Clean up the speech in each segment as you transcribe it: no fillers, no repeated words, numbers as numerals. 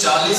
40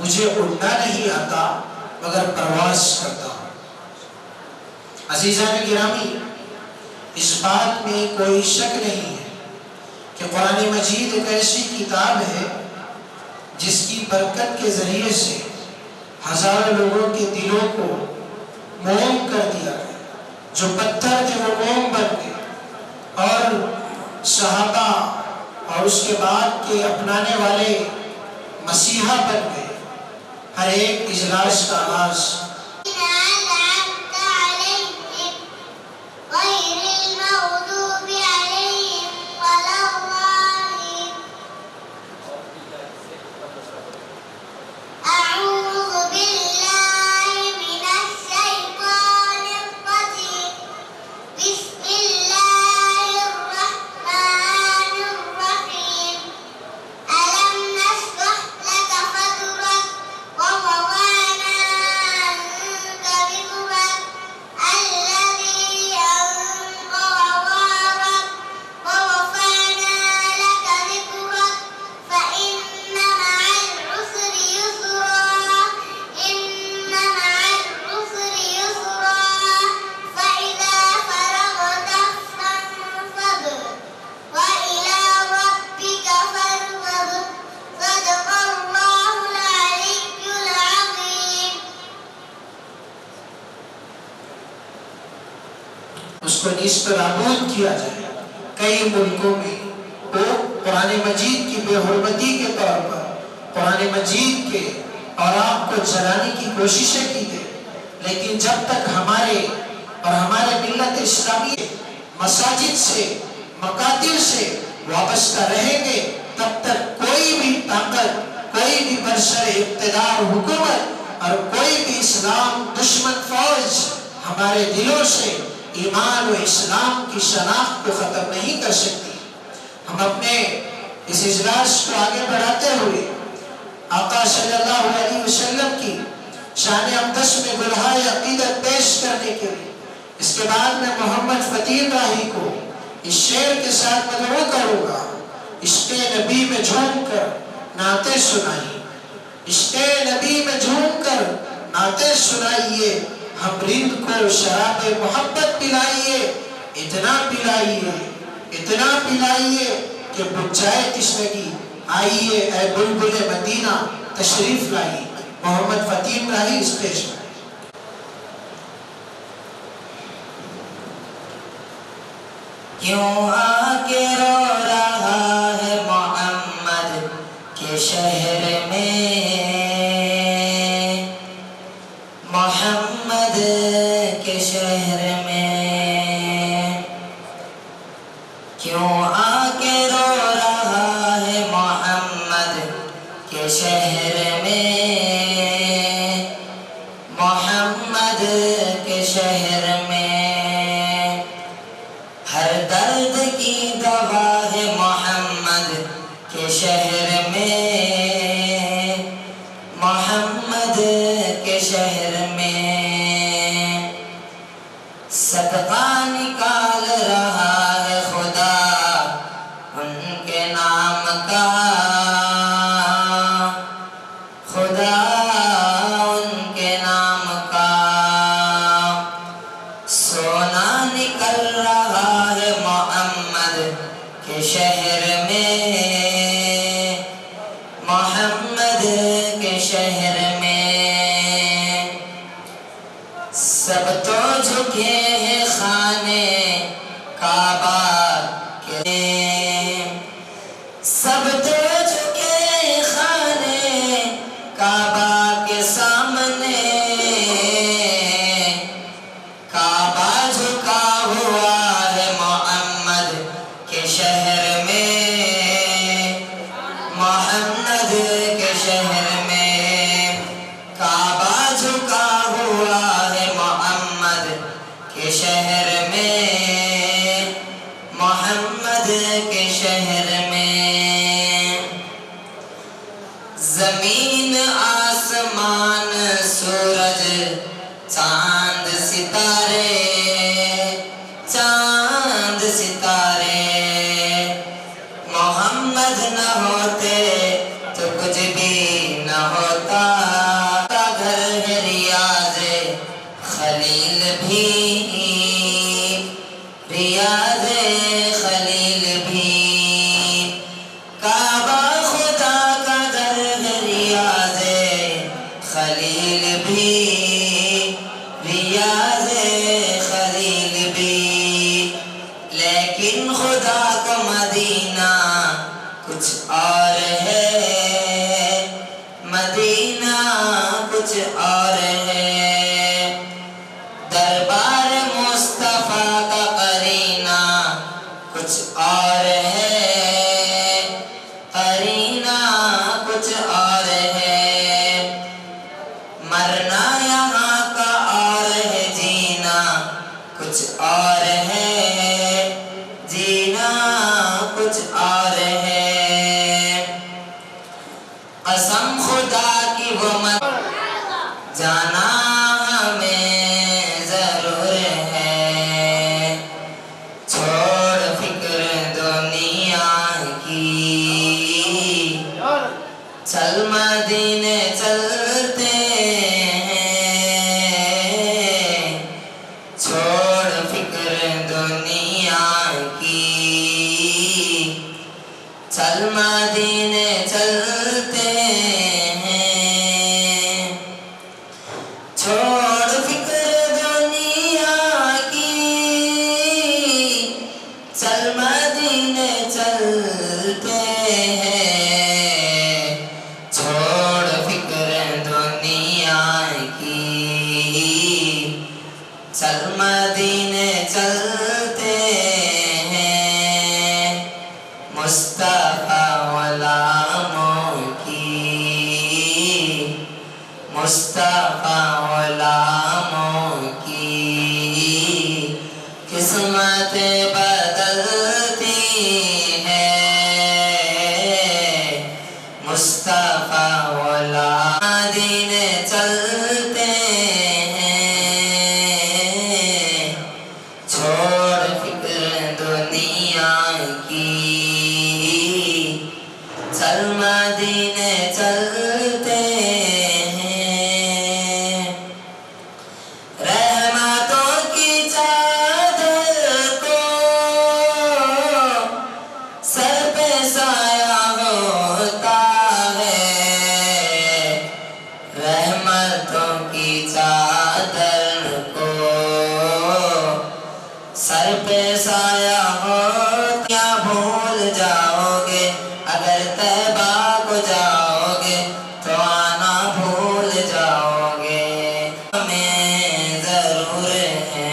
مجھے اڑنا نہیں آتا مگر پرواز کرتا ہوں۔ عزیزان گرامی، اس بات میں کوئی شک نہیں ہے کہ قرآن مجید ایک ایسی کتاب ہے جس کی برکت کے ذریعے سے ہزاروں لوگوں کے دلوں کو موم کر دیا گیا۔ جو پتھر تھے وہ موم بن گئے، اور صحابہ اور اس کے بعد کے اپنانے والے مسیحا بن گئے۔ ہر ایک اجلاس کا آغاز اس کو نیست و نابود کیا جائے۔ کئی ملکوں میں وہ قرآن مجید کی بے حرمتی کے طور پر قرآن مجید کے اوراق کو جلانے کی کوششیں کی گئی، لیکن جب تک ہمارے اور ہمارے ملت اسلامی مساجد سے مکاتب سے وابستہ رہیں گے، تب تک کوئی بھی طاقت، کوئی بھی برسر اقتدار حکومت اور کوئی بھی اسلام دشمن فوج ہمارے دلوں سے ایمان و اسلام کی شناخت کو ختم نہیں کر سکتی۔ ہم اپنے اس اجلاس کو آگے بڑھاتے ہوئے آقا صلی اللہ علیہ وسلم کی شان اقدس میں گلہائے عقیدت پیش کرنے کے لیے اس کے بعد میں محمد فتیم راہی کو اس شعر کے ساتھ مدعو کروں گا۔ عشق نبی میں جھوم کر نعتیں سنائیے، عشق نبی میں جھوم کر نعتیں سنائیے، ہم رند کو شراب محبت پلائیے، اتنا پلائیے، اتنا پلائیے کہ بجھ جائے تشنگی، آئیے اے بلبل مدینہ تشریف لائیے۔ محمد فتیم راہی اسٹیج پر۔ کیوں آ کے رو رہا ہے محمد کے شہر میں، محمد کے شہر میں، کیوں آ کے رو رہا ہے محمد کے شہر میں، محمد کے شہر میں، ہر درد کی دوا ہے محمد کے شہر میں، محمد کے شہر میں، صدقہ نکال رہا ہے خدا ان کے نام کا، خدا ان کے نام کا، سونا نکل رہا ہے محمد کے شہر میں، محمد کے شہر میں، سب تو جھکے ہیں خانے کعبہ کے، سب تو جھکے ہیں خانے کعبہ کے سامنے، کعبہ جھکا ہوا ہے محمد کے شہر میں، محمد کے شہر میں، کعبہ جھکا ہوا ہے محمد کے شہر میں، محمد کے شہر میں، زمین آسمان سورج چاند ستارے، چاند ستارے، محمد نہ ہوتے تو کچھ بھی نہ ہوتا، خلیل بھی ریاض خلیل بھی، لیکن خدا کا مدینہ کچھ اور ہے، مدینہ کچھ اور ہے، دربار مصطفیٰ کا قرینہ کچھ اور ہے، قرینہ کچھ اور ہے، مرنا یہاں کا اور ہے، جینا کچھ اور ہے، جینا کچھ اور ہے، قسم خدا کی وہ مت جانا ہمیں ضرور ہے، چھوڑ فکر دنیا کی، چل مدینے چلتے ہیں، چھوڑ فکر دنیا کی، چل مدینے چلتے ہیں، چھوڑ فکر دنیا کی، چل مدینے چلتے ہیں، چھوڑ فکر دنیا کی، چل مدینے چلتے ہیں، مصطفیٰ غلاموں کی، مصطفیٰ غلاموں کی قسمت بدلتی ہے، مصطفیٰ غلام مدینے چلتے ہیں، چھوڑ فکر دنیا کی، چل مدینے چلتے ہیں، رحمتوں کی چادر کو سر پہ سایہ ہوتا ہے، رحمتوں کی چادر کو سر پہ سایہ ہوتا، کیا بھول جاؤ گے اگر طیبہ کو جاؤ گے تو آنا بھول جاؤ گے، ہمیں ضرور ہے،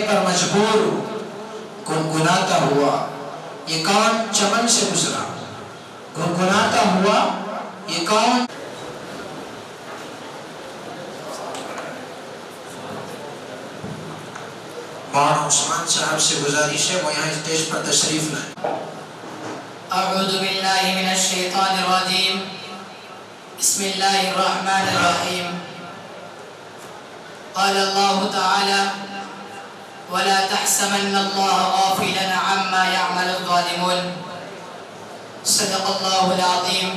پر مجبور گنگناتا ہوا یہ کون چمن سے گزرا، گنگناتا ہوا یہ کون. مولانا عثمان صاحب سے گزارش ہے وہ یہاں اسٹیج پر تشریف لائیں. اعوذ باللہ من الشیطان الرجیم، بسم اللہ الرحمن الرحیم، قال اللہ تعالی ولا تحسبن اللہ غافلا عما يعمل الظالمون، صدق اللہ العظیم.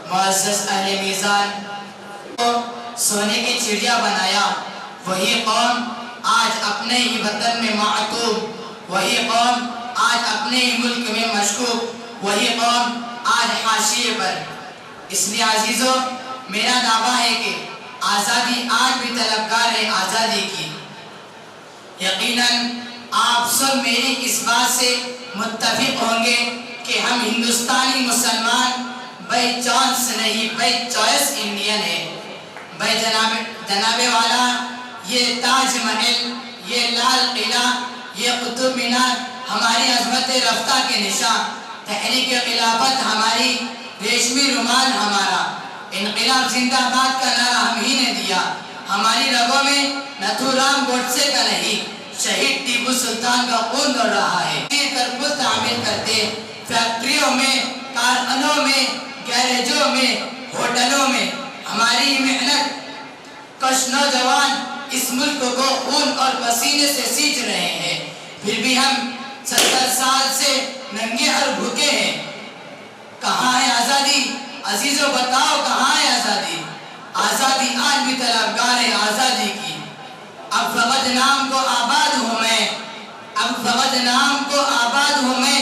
معزز اہل میزان، سونے کی چڑیا بنایا وہی قوم آج اپنے ہی وطن میں معتوب، وہی قوم آج اپنے ہی ملک میں مشکوک، وہی قوم آج حاشیے پر. اس لیے عزیزو میرا دعویٰ ہے کہ آزادی آج بھی طلبگار ہے آزادی کی. یقیناً آپ سب میری اس بات سے متفق ہوں گے کہ ہم ہندوستانی مسلمان بائی چانس نہیں بائی چوائس انڈین ہے. بھائی جناب والا یہ تاج محل، یہ لال قلعہ، یہ قطب مینار ہماری عظمت رفتہ کے نشان، تحریک خلافت ہماری، ریشمی رومال ہمارا، انقلاب زندہ باد کا نعرہ ہم ہی نے دیا. ہماری رگوں میں نتھو رام گوڈسے کا نہیں شہید ٹیپو سلطان کا خون دوڑ رہا ہے. کرپس تعمیر کرتے فیکٹریوں میں، کارخانوں میں، گیریجوں میں، ہوٹلوں میں ہماری محنت کش نوجوان اس ملک کو خون اور پسینے سے سینچ رہے ہیں، پھر بھی ہم 70 سال سے ننگے اور بھوکے ہیں. کہاں ہے آزادی؟ عزیزو بتاؤ کہاں ہے آزادی؟ آزادی آج بھی طلبگار ہے آزادی کی. اب فقط نام کو آباد ہوں میں، اب فقط نام کو آباد ہوں میں،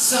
100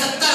70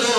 2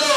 2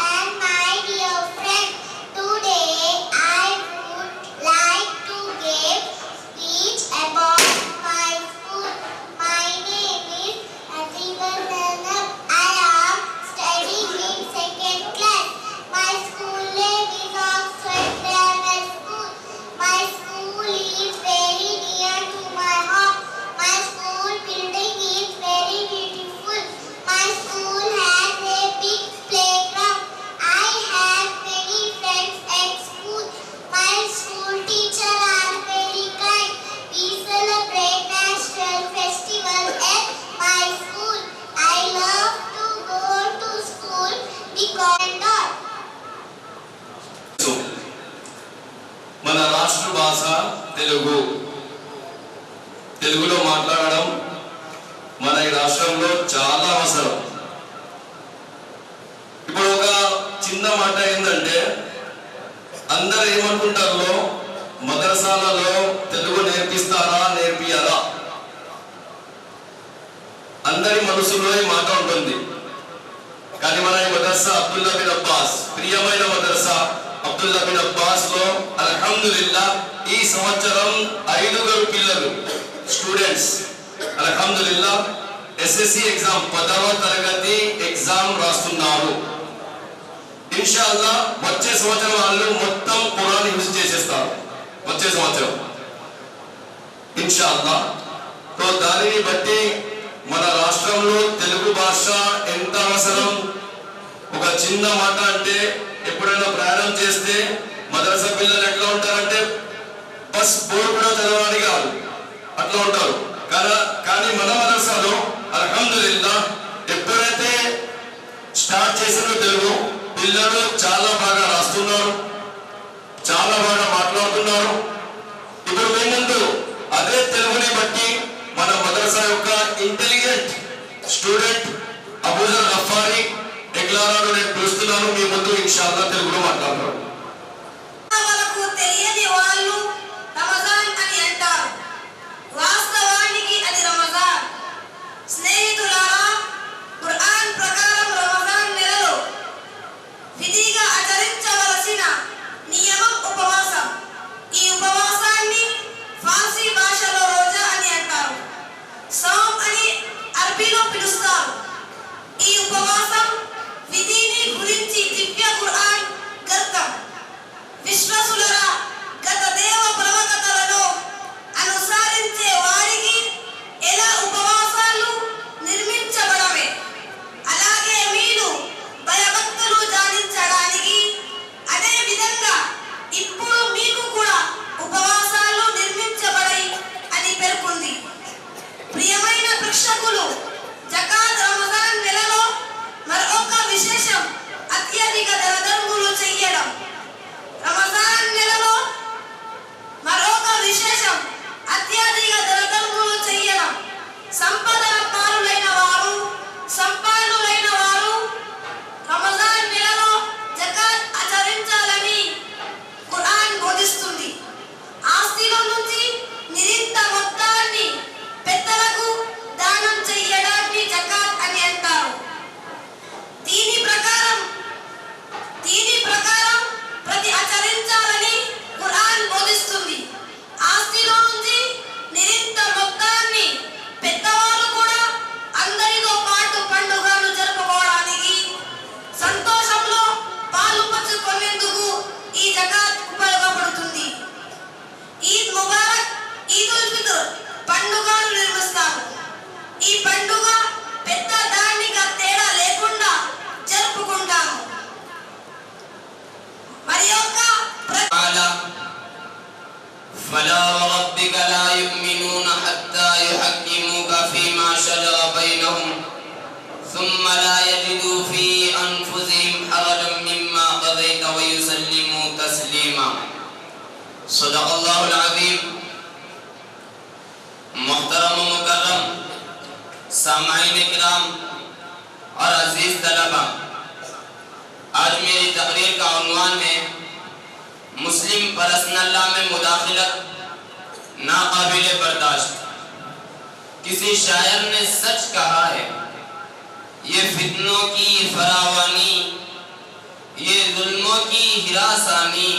And my dear friend, today I would like to give speech about my school. My name is Aziba Zainab. I am studying in 2nd class. My school name is Oxford Grammar School. My school is very near to my home. My school building is very beautiful. My school has a big playground. I have many friends at school. My school teacher are very kind. We celebrate national festivals at my school. I love to go to school because మన రాష్ట్ర భాష తెలుగు. తెలుగులో మాట్లాడడం మన ఈ రాష్ట్రంలో చాలా అవసరం. ఇప్పుడు ఒక చిన్న మాట ఏంటంటే, అందరూ ఏమనుకుంటారో మదరసాలలో తెలుగు నేర్పిస్తారా నేర్పియారా, అందరి మనసులో ఈ మాట ఉంటుంది. కానీ మన ఈ మదర్సా అబ్దుల్లా బిన్ అబ్బాస్, ప్రియమైన మదర్సా అబ్దుల్లా బిన్ అబ్బాస్ లో అల్హమ్దులిల్లా ఈ సంవత్సరం 5 పిల్లలు స్టూడెంట్స్ అల్హమ్దులిల్లా ఎస్ఎస్సి ఎగ్జామ్ 10వ తరగతి ఎగ్జామ్ రాస్తున్నారు. ఇన్షాల్లా వచ్చే సంవత్సరం వాళ్ళు మొత్తం ఖురాన్ హిఫ్జ్ చేసేస్తారు వచ్చే సంవత్సరం ఇన్షాల్లా. సో దానిని బట్టి మన రాష్ట్రంలో తెలుగు భాష ఎంత అవసరం. ఒక చిన్న మాట అంటే, ఎప్పుడైనా ప్రయాణం చేస్తే మదరసా పిల్లలు ఎట్లా ఉంటారంటే బస్ బోర్డు కూడా చదవడానికి కాదు, అట్లా ఉంటారు. కానీ మన మదరసాలో అల్హమ్దులిల్లా ఎప్పుడైతే స్టార్ట్ చేసిన తెలుగు, పిల్లలు చాలా బాగా రాస్తున్నారు, చాలా బాగా మాట్లాడుతున్నారు. ఇప్పుడు మీ ముందు అదే తెలుగుని బట్టి మన మదరసా యొక్క ఇంటెలిజెంట్ స్టూడెంట్ అబూజర్ గఫారీ ఎగ్లారాను నేను పిలుస్తున్నాను. మీ ముందు ఇన్షాల్లా తెలుగులో మాట్లాడతారు. వాళ్ళకు తెలియని వాళ్ళు రమజాన్ అని అంటారు. వాస్తవానికి అది రమజాన్. స్నేహితులారా, ఖురాన్ ప్రకారం రమజాన్ నెలలో విధిగా ఆచరించవలసిన నియమం ఉపవాసం. ఈ ఉపవాసాన్ని ఫార్సీ భాషలో రోజా అని అంటారు, సౌమ్ అని అరబీలో పిలుస్తారు. ఈ ఉపవాసం విధిని గురించి దివ్య ఖురాన్ గర్తం. విశ్వాసులరా, గత ثم لا يجدوا في أنفسهم حرجا مما قضيت ويسلموا تسليما. صدق اللہ العظیم. محترم و مکرم سامعین کرام اور عزیز طلبہ، آج میری تقریر کا عنوان ہے مسلم پرسنل لا میں مداخلت ناقابل برداشت. کسی شاعر نے سچ کہا ہے، یہ فتنوں کی فراوانی، یہ ظلموں کی ہراسانی.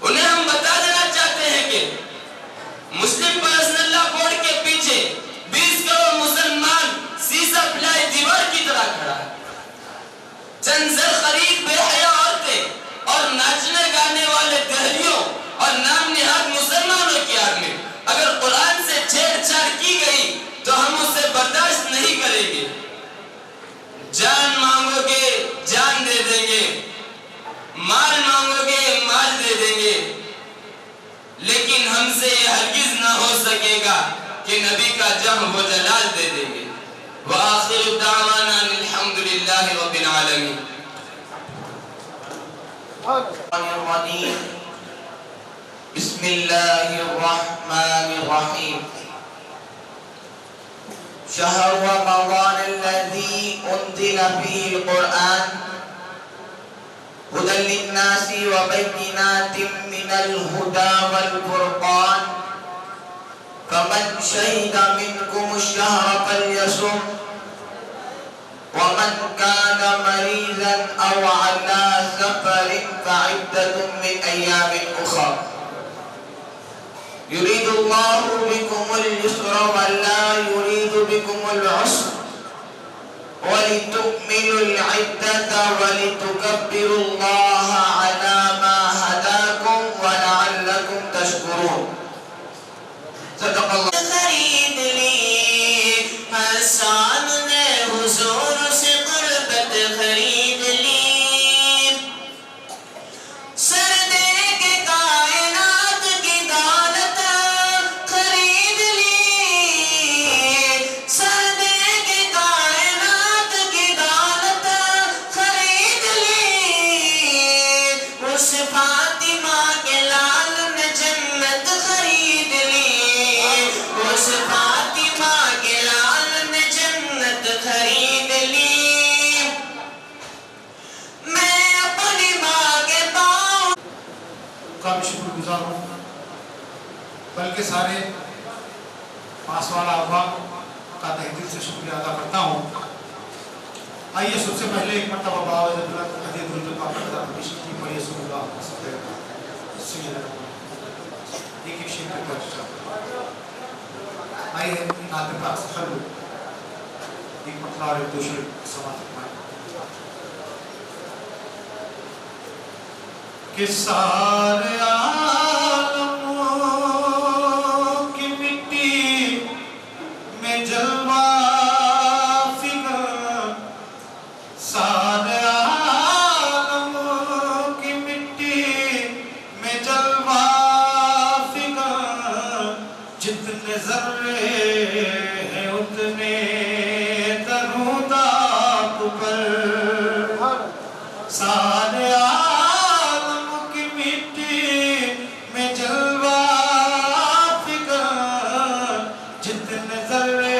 انہیں ہم بتا دینا چاہتے ہیں کہ مسلم پرسنل لا بورڈ کے پیچھے 20 کروڑ مسلمان سیسا پلائی دیوار کی طرح کھڑا ہے. چند زر خرید بے حیا عورتیں اور ناچنے گانے والے دہلیوں اور نام نہاد مسلمانوں کی آگ میں اگر قرآن سے چھیڑ چھاڑ کی گئی تو ہم اسے برداشت نہیں کریں گے. جان مانگو گے جان دے دیں گے، مال مانگو گے مال دے دیں گے، لیکن ہم سے یہ ہرگز نہ ہو سکے گا کہ نبی کا جم و جلال دے دیں گے. وآخر دعوانا الحمدللہ رب العالمین. بسم اللہ الرحمن الرحیم. شہر رمضان الذی انزل فیہ القرآن هدى للناس وبينات من الهدى والفرقان فمن شهد منكم الشهر فليصم ومن كان مريضا أو على سفر فعدة من أيام أخرى يريد الله بكم اليسر ولا يريد بكم العسر وَلِتُكْمِلُوا الْعِدَّةَ وَلِتُكَبِّرُوا اللَّهَ عَلَى مَا هَدَاكُمْ وَلَعَلَّكُمْ تَشْكُرُونَ. صدق اللہ. خرید لی حسان نے حضور سے قربت خرید لی، سر دے کے کائنات کی دولت خرید لی، سر دے کے کائنات کی دولت خرید لی، اس فاطمہ کے لال نے جنت خرید لی، اس فاطمہ کے لال نے جنت خرید لی. میں اپنی ماں کے پاؤں کا بھی شکر گزار ہوں، بلکہ سارے پاس والا ابا کا تہ دل سے شکریہ ادا کرتا ہوں. آئیے سب سے پہلے ایک مرتبہ باوجہ حدیث رجل پاک خدا پیش کی پڑھیے سن اللہ ایک ایک شیر کے پاس آئیے نعت پاک سے خلو ایک مطلع اور ایک دوسرے سماعت فرمائیں کہ سارے عالم کی مٹی میں جلوہ فکر، سارے عالم کی مٹی میں جلوہ فکر، جتنے ذرے ہیں اتنے درودات پر، سارے عالم کی مٹی میں جلوہ فکر، جتنے ذرے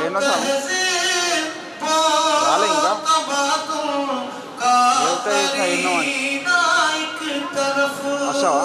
ఏంటో స్వామి? రాలే ఇంకా? వెళ్తే ఇట్లా విన్నామని. వస్తావా?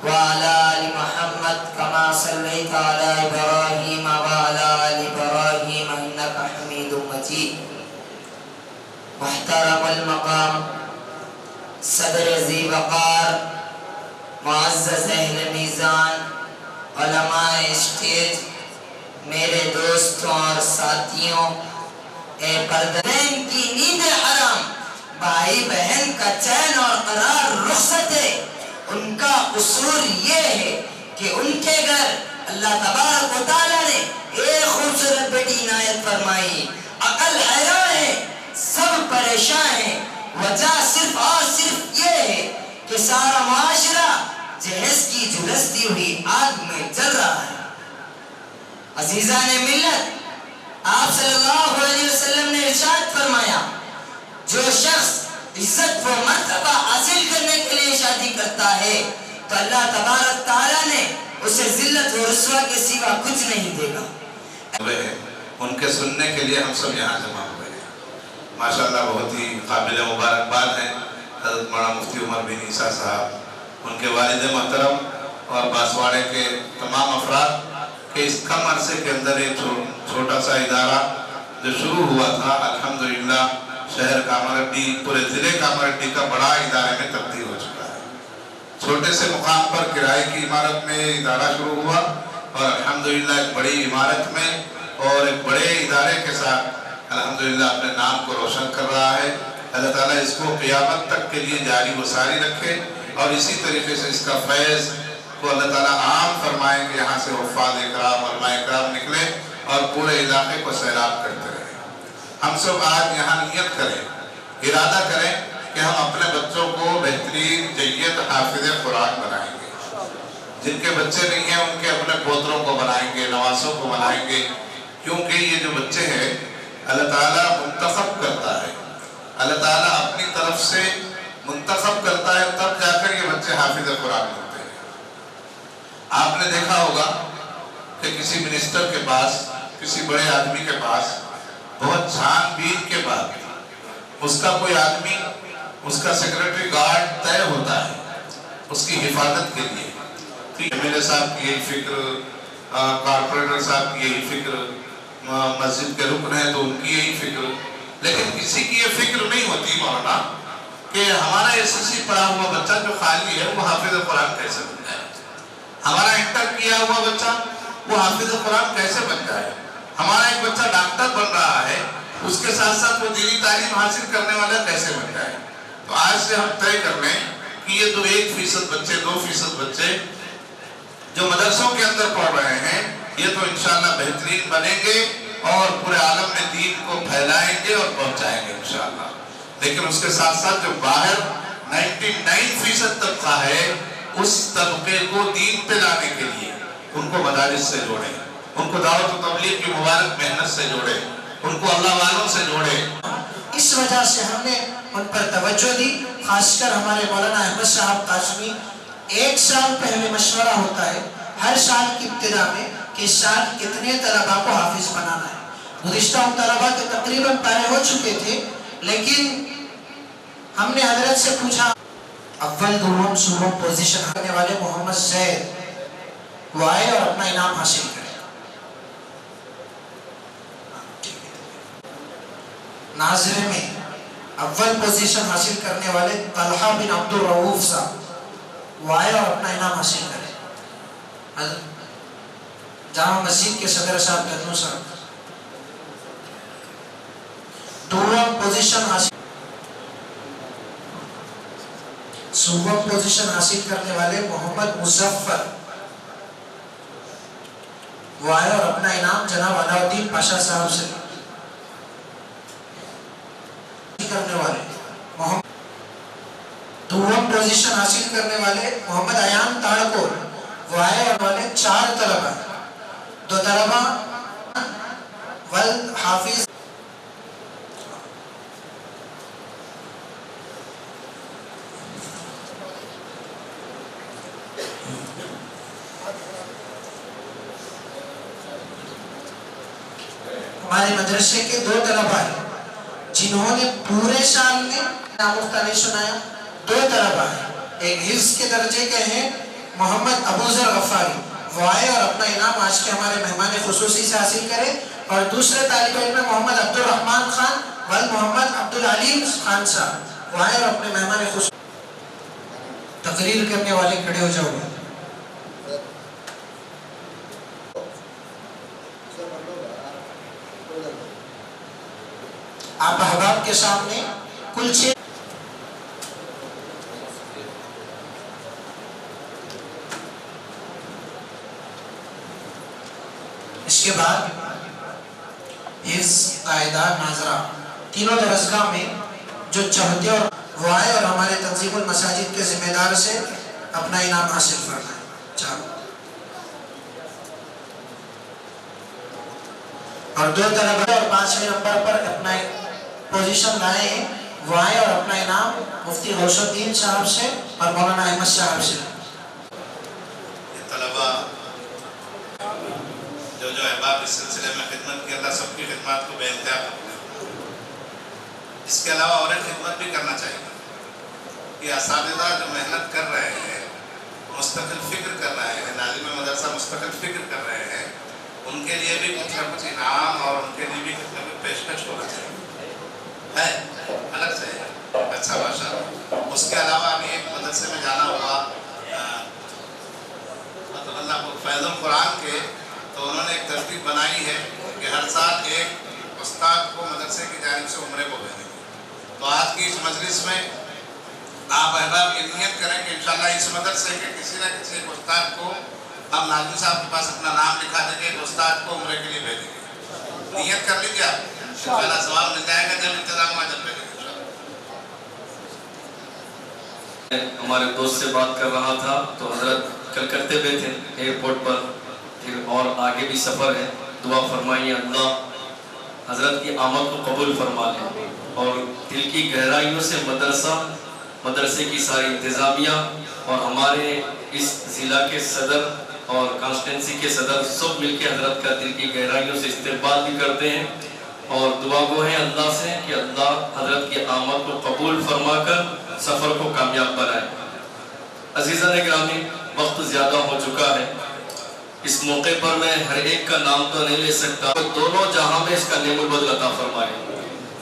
وعلى آل محمد كما صليت على إبراهيم وعلى آل إبراهيم إنك حميد مجيد محترم المقام صدر ذی وقار معزز اہل میزان علماء اسٹیج میرے دوستوں اور ساتھیوں اے پردین کی نیند حرام بھائی بہن کا چین اور قرار رخصت ہے ان کا قصور یہ ہے کہ ان کے گھر اللہ تبارک و تعالیٰ نے ایک خوبصورت بیٹی عنایت فرمائی عقل حیران ہے سب پریشان ہیں وجہ صرف اور صرف یہ ہے کہ سارا معاشرہ جہیز کی جھلستی ہوئی آگ میں جل رہا ہے عزیزان ملت آپ صلی اللہ علیہ وسلم نے ارشاد فرمایا جو شخص عزت و مرتبہ حاصل کرنے کے لیے شادی کرتا ہے تو اللہ تبارک تعالیٰ نے اسے ذلت و رسوا کے سوا کچھ نہیں دے گا ان کے سننے کے لیے ہم سب یہاں جمع ہوئے ہیں ماشاءاللہ بہت ہی قابل مبارکباد ہیں حضرت مولانا مفتی عمر بن عیسیٰ صاحب ان کے والد محترم اور باسواڑے کے تمام افراد کہ اس کم عرصے کے اندر ایک چھوٹا سا ادارہ جو شروع ہوا تھا الحمدللہ شہر کامرڈی پورے ضلع کامرڈی کا بڑا ادارے میں تبدیل ہو چکا ہے چھوٹے سے مقام پر کرائے کی عمارت میں ادارہ شروع ہوا اور الحمدللہ ایک بڑی عمارت میں اور ایک بڑے ادارے کے ساتھ الحمدللہ اپنے نام کو روشن کر رہا ہے اللہ تعالیٰ اس کو قیامت تک کے لیے جاری و ساری رکھے اور اسی طریقے سے اس کا فیض کو اللہ تعالیٰ عام فرمائیں کہ یہاں سے حفاظ اکرام علماء اکرام نکلے اور پورے علاقے کو سیراب کرتے رہے ہم سب آج یہاں نیت کریں ارادہ کریں کہ ہم اپنے بچوں کو بہترین جید حافظ قرآن بنائیں گے جن کے بچے نہیں ہیں ان کے اپنے پوتروں کو بنائیں گے نواسوں کو بنائیں گے کیونکہ یہ جو بچے ہیں اللہ تعالیٰ منتخب کرتا ہے اللہ تعالیٰ اپنی طرف سے منتخب کرتا ہے تب جا کر یہ بچے حافظ قرآن بنتے ہیں آپ نے دیکھا ہوگا کہ کسی منسٹر کے پاس کسی بڑے آدمی کے پاس بہت چھان بین کے بعد اس کا کوئی آدمی اس کا سیکرٹری گارڈ طے ہوتا ہے اس کی حفاظت کے لیے ایم ایل اے صاحب کی یہی فکر کارپوریٹر صاحب کی یہی فکر مسجد کے رکن ہیں تو ان کی یہی فکر لیکن کسی کی یہ فکر نہیں ہوتی مولانا کہ ہمارا ایس ایس سی پڑھا ہوا بچہ جو خالی ہے وہ حافظ قرآن کیسے بن جائے ہمارا انٹر کیا ہوا بچہ وہ حافظ قرآن کیسے بن جائے ہمارا ایک بچہ ڈاکٹر بن رہا ہے اس کے ساتھ ساتھ وہ دینی تعلیم حاصل کرنے والا کیسے بن جائے تو آج سے ہم طے کر لیں کہ یہ تو 1% بچے 2% بچے جو مدرسوں کے اندر پڑھ رہے ہیں یہ تو انشاءاللہ بہترین بنیں گے اور پورے عالم میں دین کو پھیلائیں گے اور پہنچائیں گے انشاءاللہ۔ لیکن اس کے ساتھ ساتھ جو باہر 99% طبقہ ہے، اس طبقے کو دین پہ لانے کے لیے ان کو مدارس سے جوڑیں، ان کو دعوت و تبلیغ کی مبارک محنت سے جوڑیں، ان کو اللہ والوں سے جوڑیں۔ اس وجہ سے ہم نے ان پر توجہ دی، خاص کر ہمارے مولانا احمد صاحب قاسمی۔ 1 سال پہلے مشورہ ہوتا ہے ہر سال کی ابتدا میں کہ اس سال کتنے طلباء کو حافظ بنانا ہے۔ گزشتہ ان طلباء کے تقریباً پارے ہو چکے تھے، لیکن ہم نے حضرت سے پوچھا اول دوم سوم پوزیشن کرنے والے محمد زید وہ آئے اور اپنا انعام حاصل کرے۔ ناظرے میں اول پوزیشن حاصل کرنے والے طلحہ بن عبد الرؤوف صاحب وہ آئے اور اپنا انعام حاصل کرے۔ جامع مسجد کے صدر صاحب گدنو صاحب دوم پوزیشن حاصل سوم پوزیشن حاصل کرنے والے محمد مظفر وہ آئے اور اپنا انعام جناب علاؤدین پاشا صاحب سے کرنے والے دوم پوزیشن حاصل کرنے والے محمد ایان تاڑکور وہ آئے اور والے 4 طلبہ 2 طلبہ ولد حافظ ہمارے مدرسے کے 2 طلبہ ہیں جنہوں نے پورے سال میں آموختہ نہیں سنایا۔ 2 طلبہ ہیں، ایک حفظ کے درجے کے ہیں محمد ابو ذر غفاری وہ آئے اور اپنا انعام آج کے ہمارے مہمان خصوصی سے حاصل کرے، اور دوسرے طالب علم محمد عبد الرحمن خان ول محمد عبد العلیم خان صاحب وہ آئے اور اپنے مہمان خصوصی تقریر کرنے والے کھڑے ہو جاؤ۔ آپ احباب کے سامنے کل 6 اس کے بعد حفظ قاعدہ ناظرہ تینوں درسگاہ میں جو چاہتے اور وہ آئے اور ہمارے تنظیم المساجد کے ذمہ دار سے اپنا انعام حاصل فرمائے۔ چاہو اور 2 طلبہ اور 5ویں نمبر پر اپنا پوزیشن لائے ہیں وہ آئے اور اپنا انعام مفتی غوث الدین صاحب سے اور مولانا احمد صاحب سے۔ یہ طلبہ جو احباب اس سلسلے میں خدمت کی، اللہ سب کی خدمات کو بے انتہا قبول۔ اس کے علاوہ اور ایک خدمت بھی کرنا چاہیے کہ اساتذہ جو محنت کر رہے ہیں، مستقل فکر کر رہے ہیں، ناظم مدرسہ مستقل فکر کر رہے ہیں، ان کے لیے بھی کچھ نہ کچھ انعام اور ان کے لیے بھی کچھ نہ کچھ پیشکش ہونا چاہیے ہے الگ سے ہے۔ اچھا ماشاءاللہ۔ اس کے علاوہ ابھی ایک مدرسے میں جانا ہوا اللہ فیض القرآن کے، تو انہوں نے ایک ترتیب بنائی ہے کہ ہر سال ایک استاد کو مدرسے کی جانب سے عمرے کو بھیجیں گے۔ تو آج کی اس مجلس میں آپ احباب یہ نیت کریں کہ انشاءاللہ اس مدرسے کے کسی نہ کسی ایک استاد کو ہم ناظم صاحب کے پاس اپنا نام لکھا دیں گے، ایک استاد کو عمرے کے لیے بھیجیں گے۔ نیت کر لیجیے آپ، انشاءاللہ ثواب مل جائے گا جب انتظام ہوا جب بھیجیں گے۔ ہمارے دوست سے بات کر رہا تھا تو حضرت کل کرتے ہوئے تھے ایئرپورٹ پر، پھر اور آگے بھی سفر ہے، دعا فرمائیے اللہ حضرت کی آمد کو قبول فرما لے، اور دل کی گہرائیوں سے مدرسے کی ساری انتظامیہ اور ہمارے اس ضلع کے صدر اور کانسٹینسی کے صدر سب مل کے حضرت کا دل کی گہرائیوں سے استقبال بھی کرتے ہیں، اور دعا گو ہیں اللہ سے کہ اللہ حضرت کی آمد کو قبول فرما کر سفر کو کامیاب بنائے۔ عزیزان گرامی، وقت زیادہ ہو چکا ہے، اس موقع پر میں ہر ایک کا نام تو نہیں لے سکتا، دونوں جہاں میں اس کا نعم البدل عطا فرمائے۔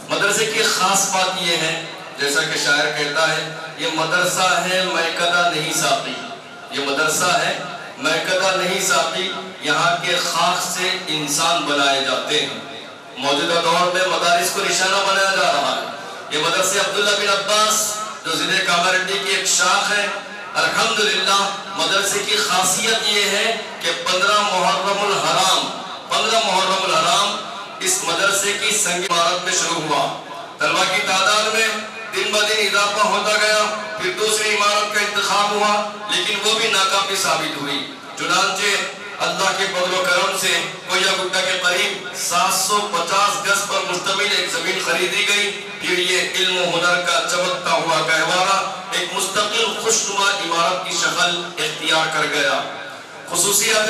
مدرسے کی خاص بات یہ ہے، جیسا کہ شاعر کہتا ہے، یہ مدرسہ ہے میکدہ نہیں ساقی، یہ مدرسہ ہے میکدہ نہیں ساقی، یہاں کے خاک سے انسان بنائے جاتے ہیں۔ موجودہ دور میں مدارس کو نشانہ بنایا جا رہا ہے۔ یہ مدرسے عبداللہ بن عباس جو ضلع کاماریڈی کی ایک شاخ ہے، الحمدللہ مدرسے کی خاصیت یہ ہے کہ 15 محرم الحرام اس مدرسے کی سنگ عمارت میں شروع ہوا. طلبہ کی تعداد میں دن بدن اضافہ ہوتا گیا. پھر دوسری عمارت کا انتخاب ہوا لیکن وہ بھی ناکافی ثابت ہوئی. چنانچہ اللہ کے فضل و کرم سے کویا گڈا کے قریب 750 گز پر مشتمل ایک زمین خریدی گئی. پھر یہ علم و ہنر کا چمکتا ہوا گہوارہ ایک مستقل خوشنما عمارت کی شکل اختیار کر گیا. خصوصیات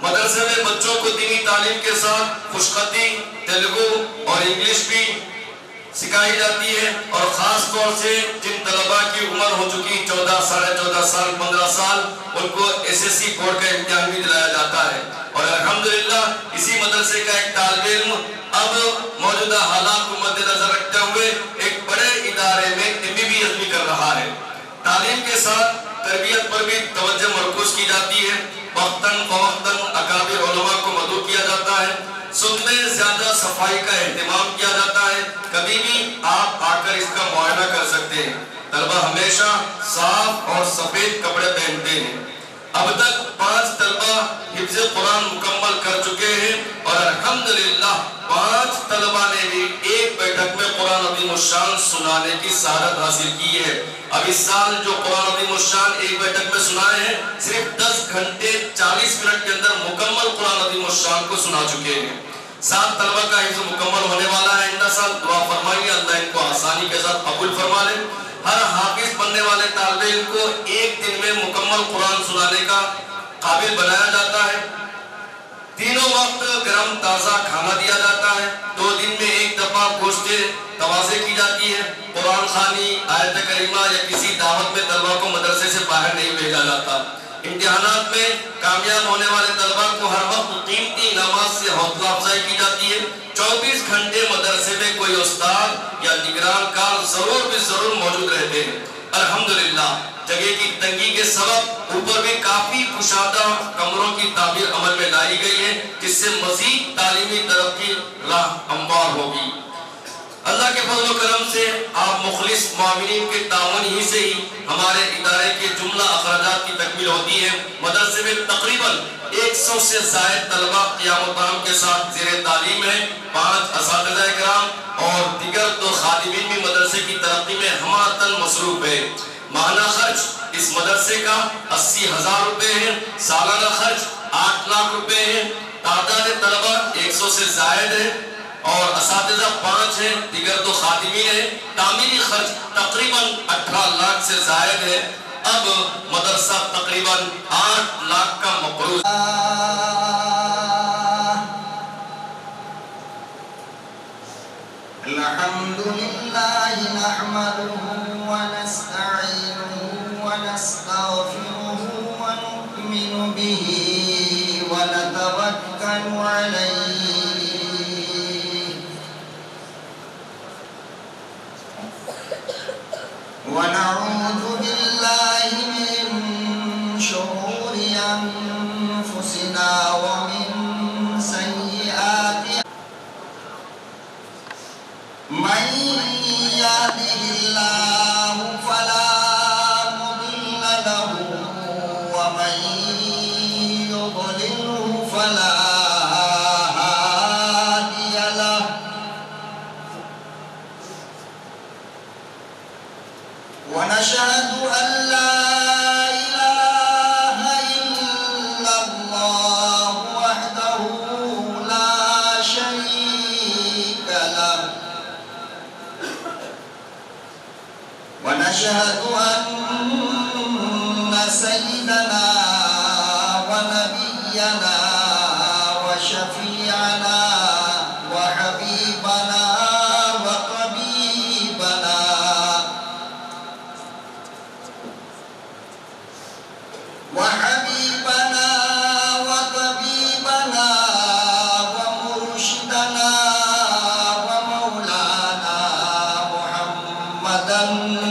مدرسے میں بچوں کو دینی تعلیم کے ساتھ خوشخطی، تیلگو اور انگلش بھی سکھائی جاتی ہے، اور خاص طور سے جن طلباء کی عمر ہو چکی 14 ساڑھے 14 سال 15 سال ان کو SSC بورڈ کا امتحان بھی دلایا جاتا ہے. اور الحمدللہ اسی مدرسے کا ایک طالب علم اب موجودہ حالات کو مد نظر رکھتے ہوئے ایک بڑے ادارے میں MBBS بھی کر رہا ہے. تعلیم کے ساتھ تربیت پر بھی توجہ مرکوز کی جاتی ہے. وقتاً فوقتاً اکابر علماء کو مدعو کیا جاتا ہے. صبح میں زیادہ صفائی کا اہتمام کیا جاتا ہے. کبھی بھی آپ آ کر اس کا معائنہ کر سکتے ہیں. طلبہ ہمیشہ صاف اور سفید کپڑے پہنتے ہیں. اب تک 5 طلبہ حفظ قرآن مکمل کر چکے ہیں اور الحمدللہ 5 طلبہ نے بھی ایک بیٹھک میں قرآن عظیم الشان سنانے کی سعادت حاصل کی ہے. اب اس سال جو قرآن عظیم الشان ایک بیٹھک میں سنائے ہیں صرف 10 گھنٹے 40 منٹ کے اندر مکمل قرآن عظیم الشان کو سنا چکے ہیں. 7 طلبہ کا حفظ مکمل ہونے والا ہے. آئندہ سال دعا فرمائیے اللہ ان کو آسانی کے ساتھ قبول فرما لے. ہر حافظ بننے والے طالب علم کو ایک دن میں مکمل قرآن سنانے کا قابل بنایا جاتا ہے. تینوں وقت گرم تازہ کھانا دیا جاتا ہے. 2 دن میں ایک دفعہ گوشت توازے کی جاتی ہے. قرآن خوانی، آیت کریمہ یا کسی دعوت میں طلبہ کو مدرسے سے باہر نہیں بھیجا جاتا. امتحانات میں کامیاب ہونے والے طلبہ کو ہر وقت قیمتی انعامات سے حوصلہ افزائی کی جاتی ہے. 24 گھنٹے مدرسے میں کوئی استاد یا نگران کار ضرور موجود رہتے ہیں. الحمدللہ جگہ کی تنگی کے سبب اوپر بھی کافی کشادہ کمروں کی تعمیر عمل میں لائی گئی ہے جس سے مزید تعلیمی ترقی راہ ہموار ہوگی. اللہ کے فضل و کرم سے آپ مخلص معاونین کے تعاون ہی سے ہی ہمارے ادارے کے جملہ اخراجات کی تکمیل ہوتی ہے. مدرسے میں تقریباً 100 سے زائد طلبہ قیام و طعام کے ساتھ زیر تعلیم ہیں. 5 اساتذہ کرام اور دیگر 2 خادمین بھی مدرسے کی ترقی میں ہماتاً مصروف ہے. ماہانہ خرچ اس مدرسے کا 80,000 روپے ہے. سالانہ خرچ 8 لاکھ روپے ہے. تعداد طلبہ 100 سے زائد ہے اور اساتذہ 5 ہیں، دیگر 2 خادمین ہیں. تعمیری خرچ تقریباً 18 لاکھ سے زائد ہے. اب مدرسہ تقریباً 8 لاکھ کا مقروض. الحمدللہ نحمده ونستعینه ونستغفره ونؤمن به ونتوکل علیہ ونعوذ باللہ من شرور انفسنا ومن سیئات من يهده الله فلا مضل له ومن يضلله فلا هادي له ونشهد أن لا إله إلا الله وحده لا شريك له ونشهد أن سيدنا ونبينا وشفيعنا وحبيبنا وطبيبنا ومرشدنا ومولانا محمدا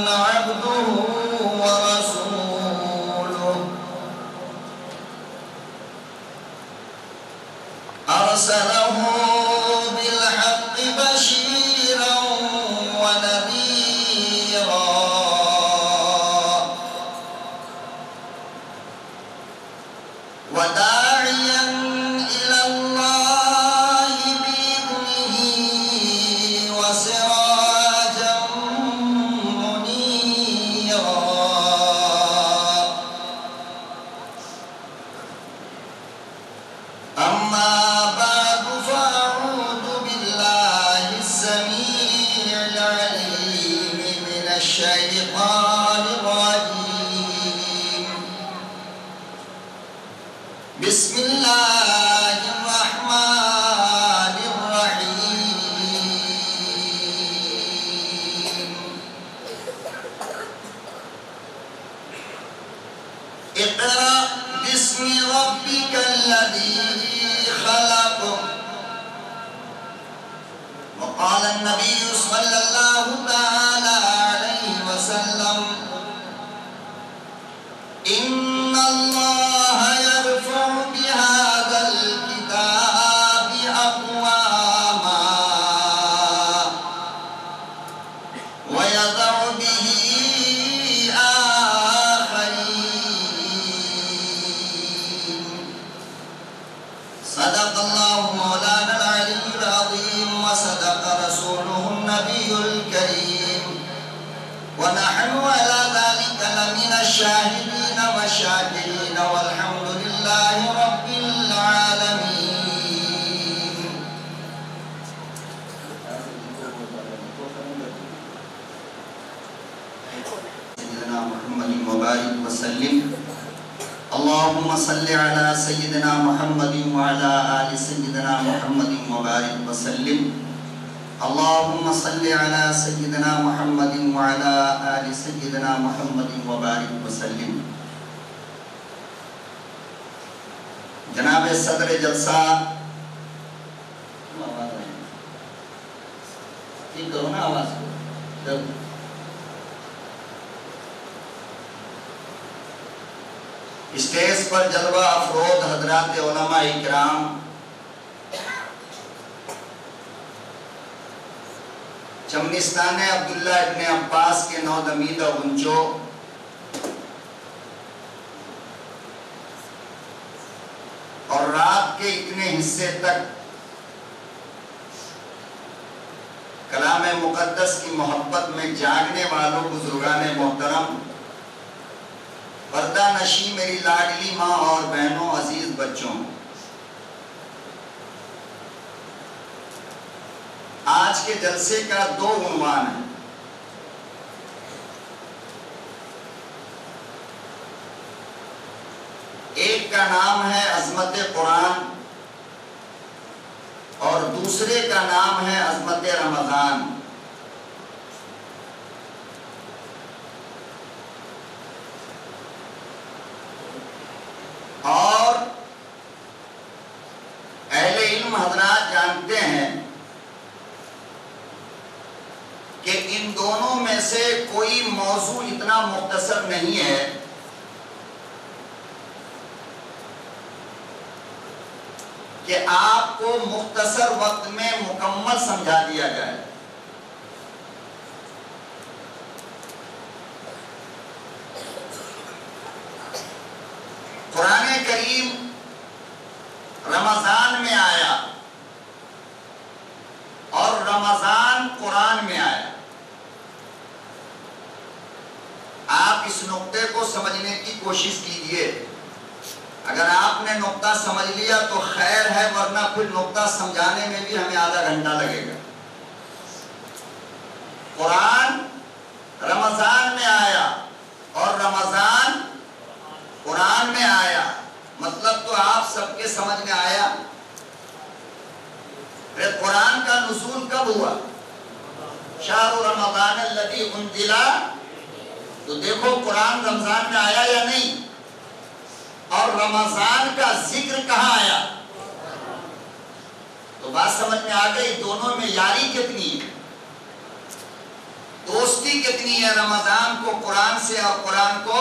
عبده ورسوله الشيطان الرجيم بسم الله الرحمن الرحيم اقرأ باسم ربك الذي خلق. وقال النبي صلى الله تعالى عليه وسلم إن الله يرفع بهذا الكتاب أقواما ويضع به آخرين. صدق الله مولانا العلي العظيم وصدق رسوله النبي الكريم ونحن على ذلك لمن الشاهدين والشاكرين والحمد لله رب العالمين. سيدنا محمد وبارك وسلم. اللهم صل على سيدنا محمد وعلى آل سيدنا محمد وبارك وسلم. اللهم صل على سيدنا محمد وعلى آل سيدنا محمد وبارك وسلم. جناب صدر جلسہ ٹھیک کرو نا آواز کو. اسٹیج پر جلوہ افروز حضرات علماء اکرام، چمنستان عبداللہ ابن عباس کے نو دمیدہ گنچو، اور رات کے اتنے حصے تک کلام مقدس کی محبت میں جاگنے والوں بزرگان محترم، پردہ نشی میری لاڈلی ماں اور بہنوں، عزیز بچوں، آج کے جلسے کا دو عنوان ہیں. ایک کا نام ہے عظمت قرآن اور دوسرے کا نام ہے عظمت رمضان. اور اہل علم حضرات جانتے ہیں کہ ان دونوں میں سے کوئی موضوع اتنا مختصر نہیں ہے کہ آپ کو مختصر وقت میں مکمل سمجھا دیا جائے. قرآن کریم رمضان میں آیا اور رمضان قرآن میں آیا. آپ اس نقطے کو سمجھنے کی کوشش کیجئے. اگر آپ نے نقطہ سمجھ لیا تو خیر ہے، ورنہ پھر نقطہ سمجھانے میں بھی ہمیں آدھا گھنٹہ لگے گا. قرآن رمضان میں آیا اور رمضان قرآن میں آیا، مطلب تو آپ سب کے سمجھ میں آیا. قرآن کا نزول کب ہوا؟ شہر رمضان الذی انزل. تو دیکھو قرآن رمضان میں آیا یا نہیں؟ اور رمضان کا ذکر کہاں آیا؟ تو بات سمجھ میں آ گئی. دونوں میں یاری کتنی ہے، دوستی کتنی ہے. رمضان کو قرآن سے اور قرآن کو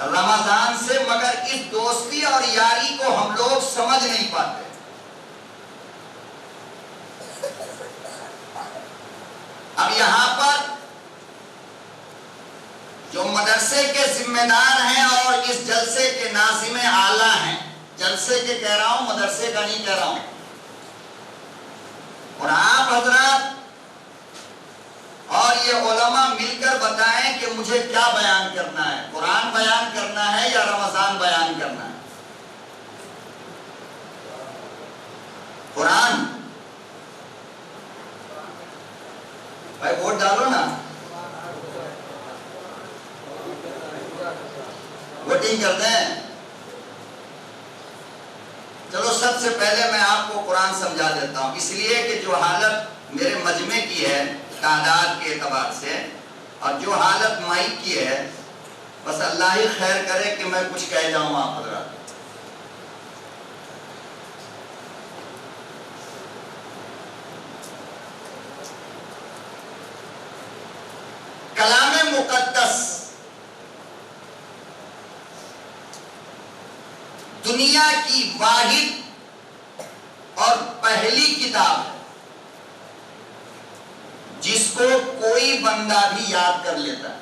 رمضان سے. مگر اس دوستی اور یاری کو ہم لوگ سمجھ نہیں پاتے. اب یہاں پر جو مدرسے کے ذمہ دار ہیں اور اس جلسے کے ناظم اعلیٰ ہیں، جلسے کے کہہ رہا ہوں، مدرسے کا نہیں کہہ رہا ہوں، اور آپ حضرات اور یہ علماء مل کر بتائیں کہ مجھے کیا بیان کرنا ہے، قرآن بیان کرنا ہے یا رمضان بیان کرنا ہے؟ قرآن. بھائی ووٹ ڈالو نا, ووٹنگ کر دیں. چلو سب سے پہلے میں آپ کو قرآن سمجھا دیتا ہوں, اس لیے کہ جو حالت میرے مجمع کی ہے تعداد کے اعتبار سے اور جو حالت مائک کی ہے, بس اللہ ہی خیر کرے کہ میں کچھ کہہ جاؤں آپ حضرات. کلام مقدس دنیا کی واحد اور پہلی کتاب ہے جس کو کوئی بندہ بھی یاد کر لیتا ہے,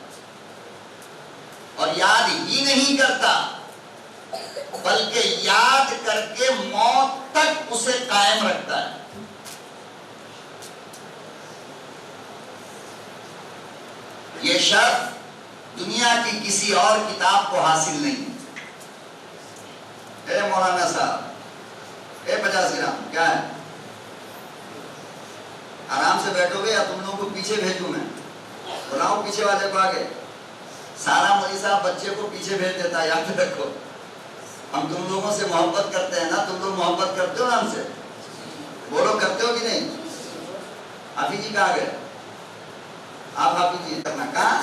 اور یاد ہی نہیں کرتا بلکہ یاد کر کے موت تک اسے قائم رکھتا ہے. یہ شرط دنیا کی کسی اور کتاب کو حاصل نہیں. اے مولانا صاحب, اے 50 گرام کیا ہے, آرام سے بیٹھو گے یا تم لوگوں کو پیچھے بھیجوں میں؟ بلاؤ پیچھے والے کو آگے. سارا مولوی صاحب بچے کو پیچھے بھیج دیتا ہے, یاد رکھو. ہم تم لوگوں سے محبت کرتے ہیں نا, تم لوگ محبت کرتے ہو نا ہم سے, بولو کرتے ہو کہ نہیں؟ حافظ جی کہاں گئے؟ آپ حافظ جی کرنا کہاں,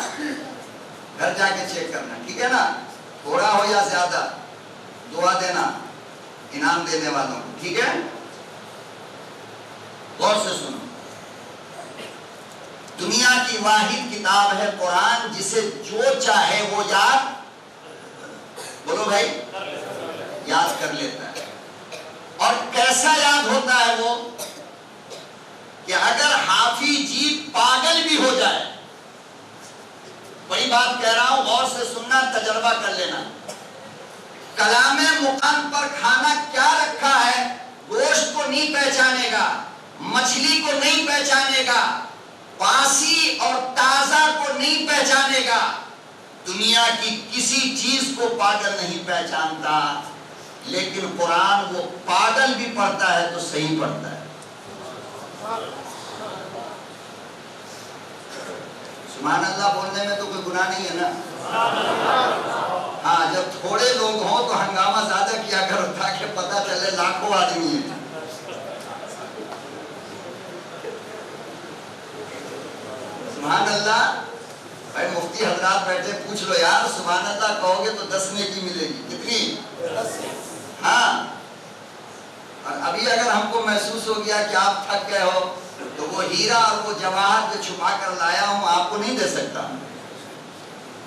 گھر جا کے چیک کرنا, ٹھیک ہے نا؟ تھوڑا ہو یا زیادہ دعا دینا انعام دینے والوں کو, ٹھیک ہے؟ غور سے سنو. دنیا کی واحد کتاب ہے قرآن, جسے جو چاہے وہ یاد, بولو بھائی, یاد کر لیتا ہے. اور کیسا یاد ہوتا ہے وہ کہ اگر حافظ جی پاگل بھی ہو جائے, بڑی بات کہہ رہا ہوں, غور سے سننا, تجربہ کر لینا. کلام مقام پر کھانا کیا رکھا ہے, گوشت کو نہیں پہچانے گا, مچھلی کو نہیں پہچانے گا, باسی اور تازہ کو نہیں پہچانے گا. دنیا کی کسی چیز کو پاگل نہیں پہچانتا, لیکن قرآن وہ پاگل بھی پڑھتا ہے تو صحیح پڑھتا ہے. سبحان اللہ بولنے میں تو کوئی گناہ نہیں ہے نا. ہاں, جب تھوڑے لوگ ہوں تو ہنگامہ زیادہ کیا کرو تاکہ پتہ چلے لاکھوں آدمی ہیں. سبحان اللہ. بھائی مفتی حضرات بیٹھے, پوچھ لو یار, سبحان اللہ کہو گے تو 10 نیکی ملے گی. کتنی؟ ہاں. اور ابھی اگر ہم کو محسوس ہو گیا کہ آپ تھک گئے ہو تو وہ ہیرا اور وہ جواہر جو چھپا کر لایا ہوں آپ کو نہیں دے سکتا.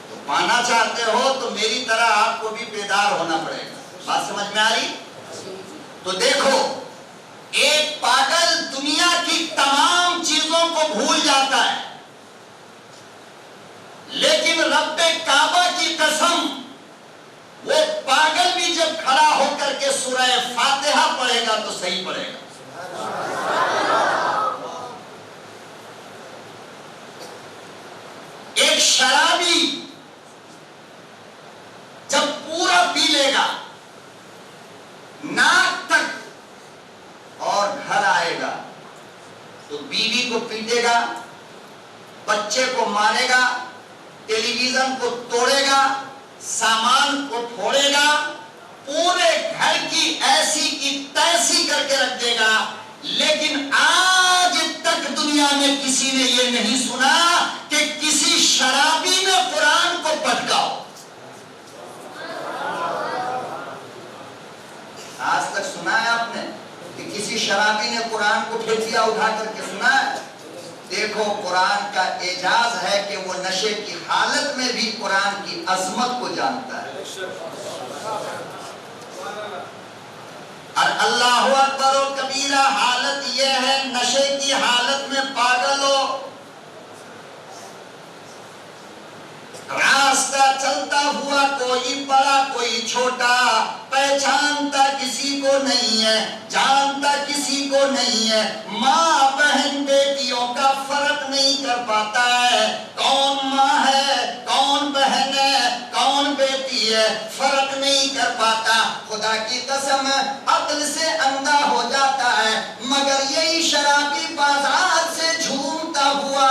تو پانا چاہتے ہو تو میری طرح آپ کو بھی بیدار ہونا پڑے گا. بات سمجھ میں آ رہی؟ تو دیکھو, ایک پاگل دنیا کی تمام چیزوں کو بھول جاتا ہے, لیکن رب کعبہ کی قسم, وہ پاگل بھی جب کھڑا ہو کر کے سورہ فاتحہ پڑھے گا تو صحیح پڑھے گا. ایک شرابی جب پورا پی لے گا ناک تک اور گھر آئے گا تو بیوی کو پیٹے گا, بچے کو مارے گا, ٹیلی ویژن کو توڑے گا, سامان کو پھوڑے گا, پورے گھر کی ایسی کی تیسی کر کے رکھ دے گا. لیکن آج تک دنیا میں کسی نے یہ نہیں سنا کہ کسی شرابی نے قرآن کو پٹکا ہو. آج تک سنا ہے آپ نے کہ کسی شرابی نے قرآن کو پھینک دیا اٹھا کر کے, سنا ہے؟ دیکھو, قرآن کا اعجاز ہے کہ وہ نشے کی حالت میں بھی قرآن کی عظمت کو جانتا ہے. اور اللہ اکبر و کبیرہ حالت یہ ہے, نشے کی حالت میں پاگل ہو, راستہ چلتا ہوا کوئی بڑا کوئی چھوٹا, پہچانتا کسی کو نہیں ہے, جانتا کسی کو نہیں ہے, ماں بہن بیٹیوں کا فرق نہیں کر پاتا ہے, کون ماں ہے کون بہن ہے کون بیٹی ہے, فرق نہیں کر پاتا. خدا کی قسم عقل سے اندھا ہو جاتا ہے. مگر یہی شرابی بازار سے جھومتا ہوا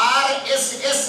RSS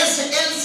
SLC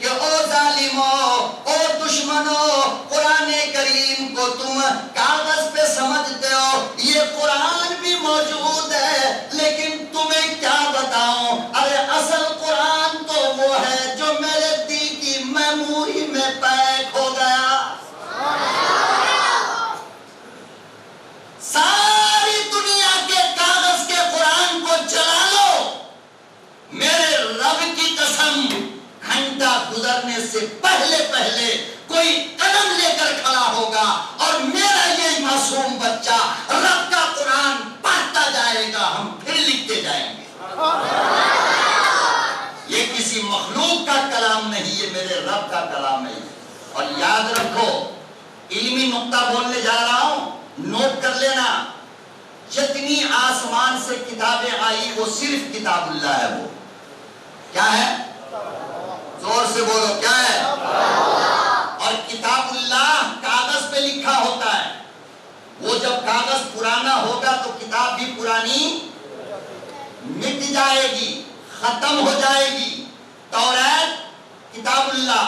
کہ او ظالموں، او دشمنوں، قرآن کریم کو تم کاغذ پہ سمجھتے ہو، یہ قرآن بھی موجود ہے، لیکن تمہیں کیا بتاؤں، ارے اصل قرآن تو وہ ہے جو میرے دل کی میموری میں پیک ہو گیا۔ ساری دنیا کے کاغذ کے قرآن کو جلا لو، میرے رب کی قسم گھنٹہ گزرنے سے پہلے کوئی قدم لے کر کھڑا ہوگا اور میرا یہ معصوم بچہ رب کا قرآن پڑھتا جائے گا، ہم پھر لکھتے جائیں گے۔ یہ کسی مخلوق کا کلام نہیں، یہ میرے رب کا کلام ہے۔ اور یاد رکھو، علمی نقطہ بولنے جا رہا ہوں، نوٹ کر لینا، جتنی آسمان سے کتابیں آئی وہ صرف کتاب اللہ ہے۔ وہ کیا ہے؟ زور سے بولو، کیا ہے؟ اور کتاب اللہ کاغذ پہ لکھا ہوتا ہے، وہ جب کاغذ پرانا ہوگا تو کتاب بھی پرانی مٹ جائے گی، ختم ہو جائے گی۔ توریت کتاب اللہ،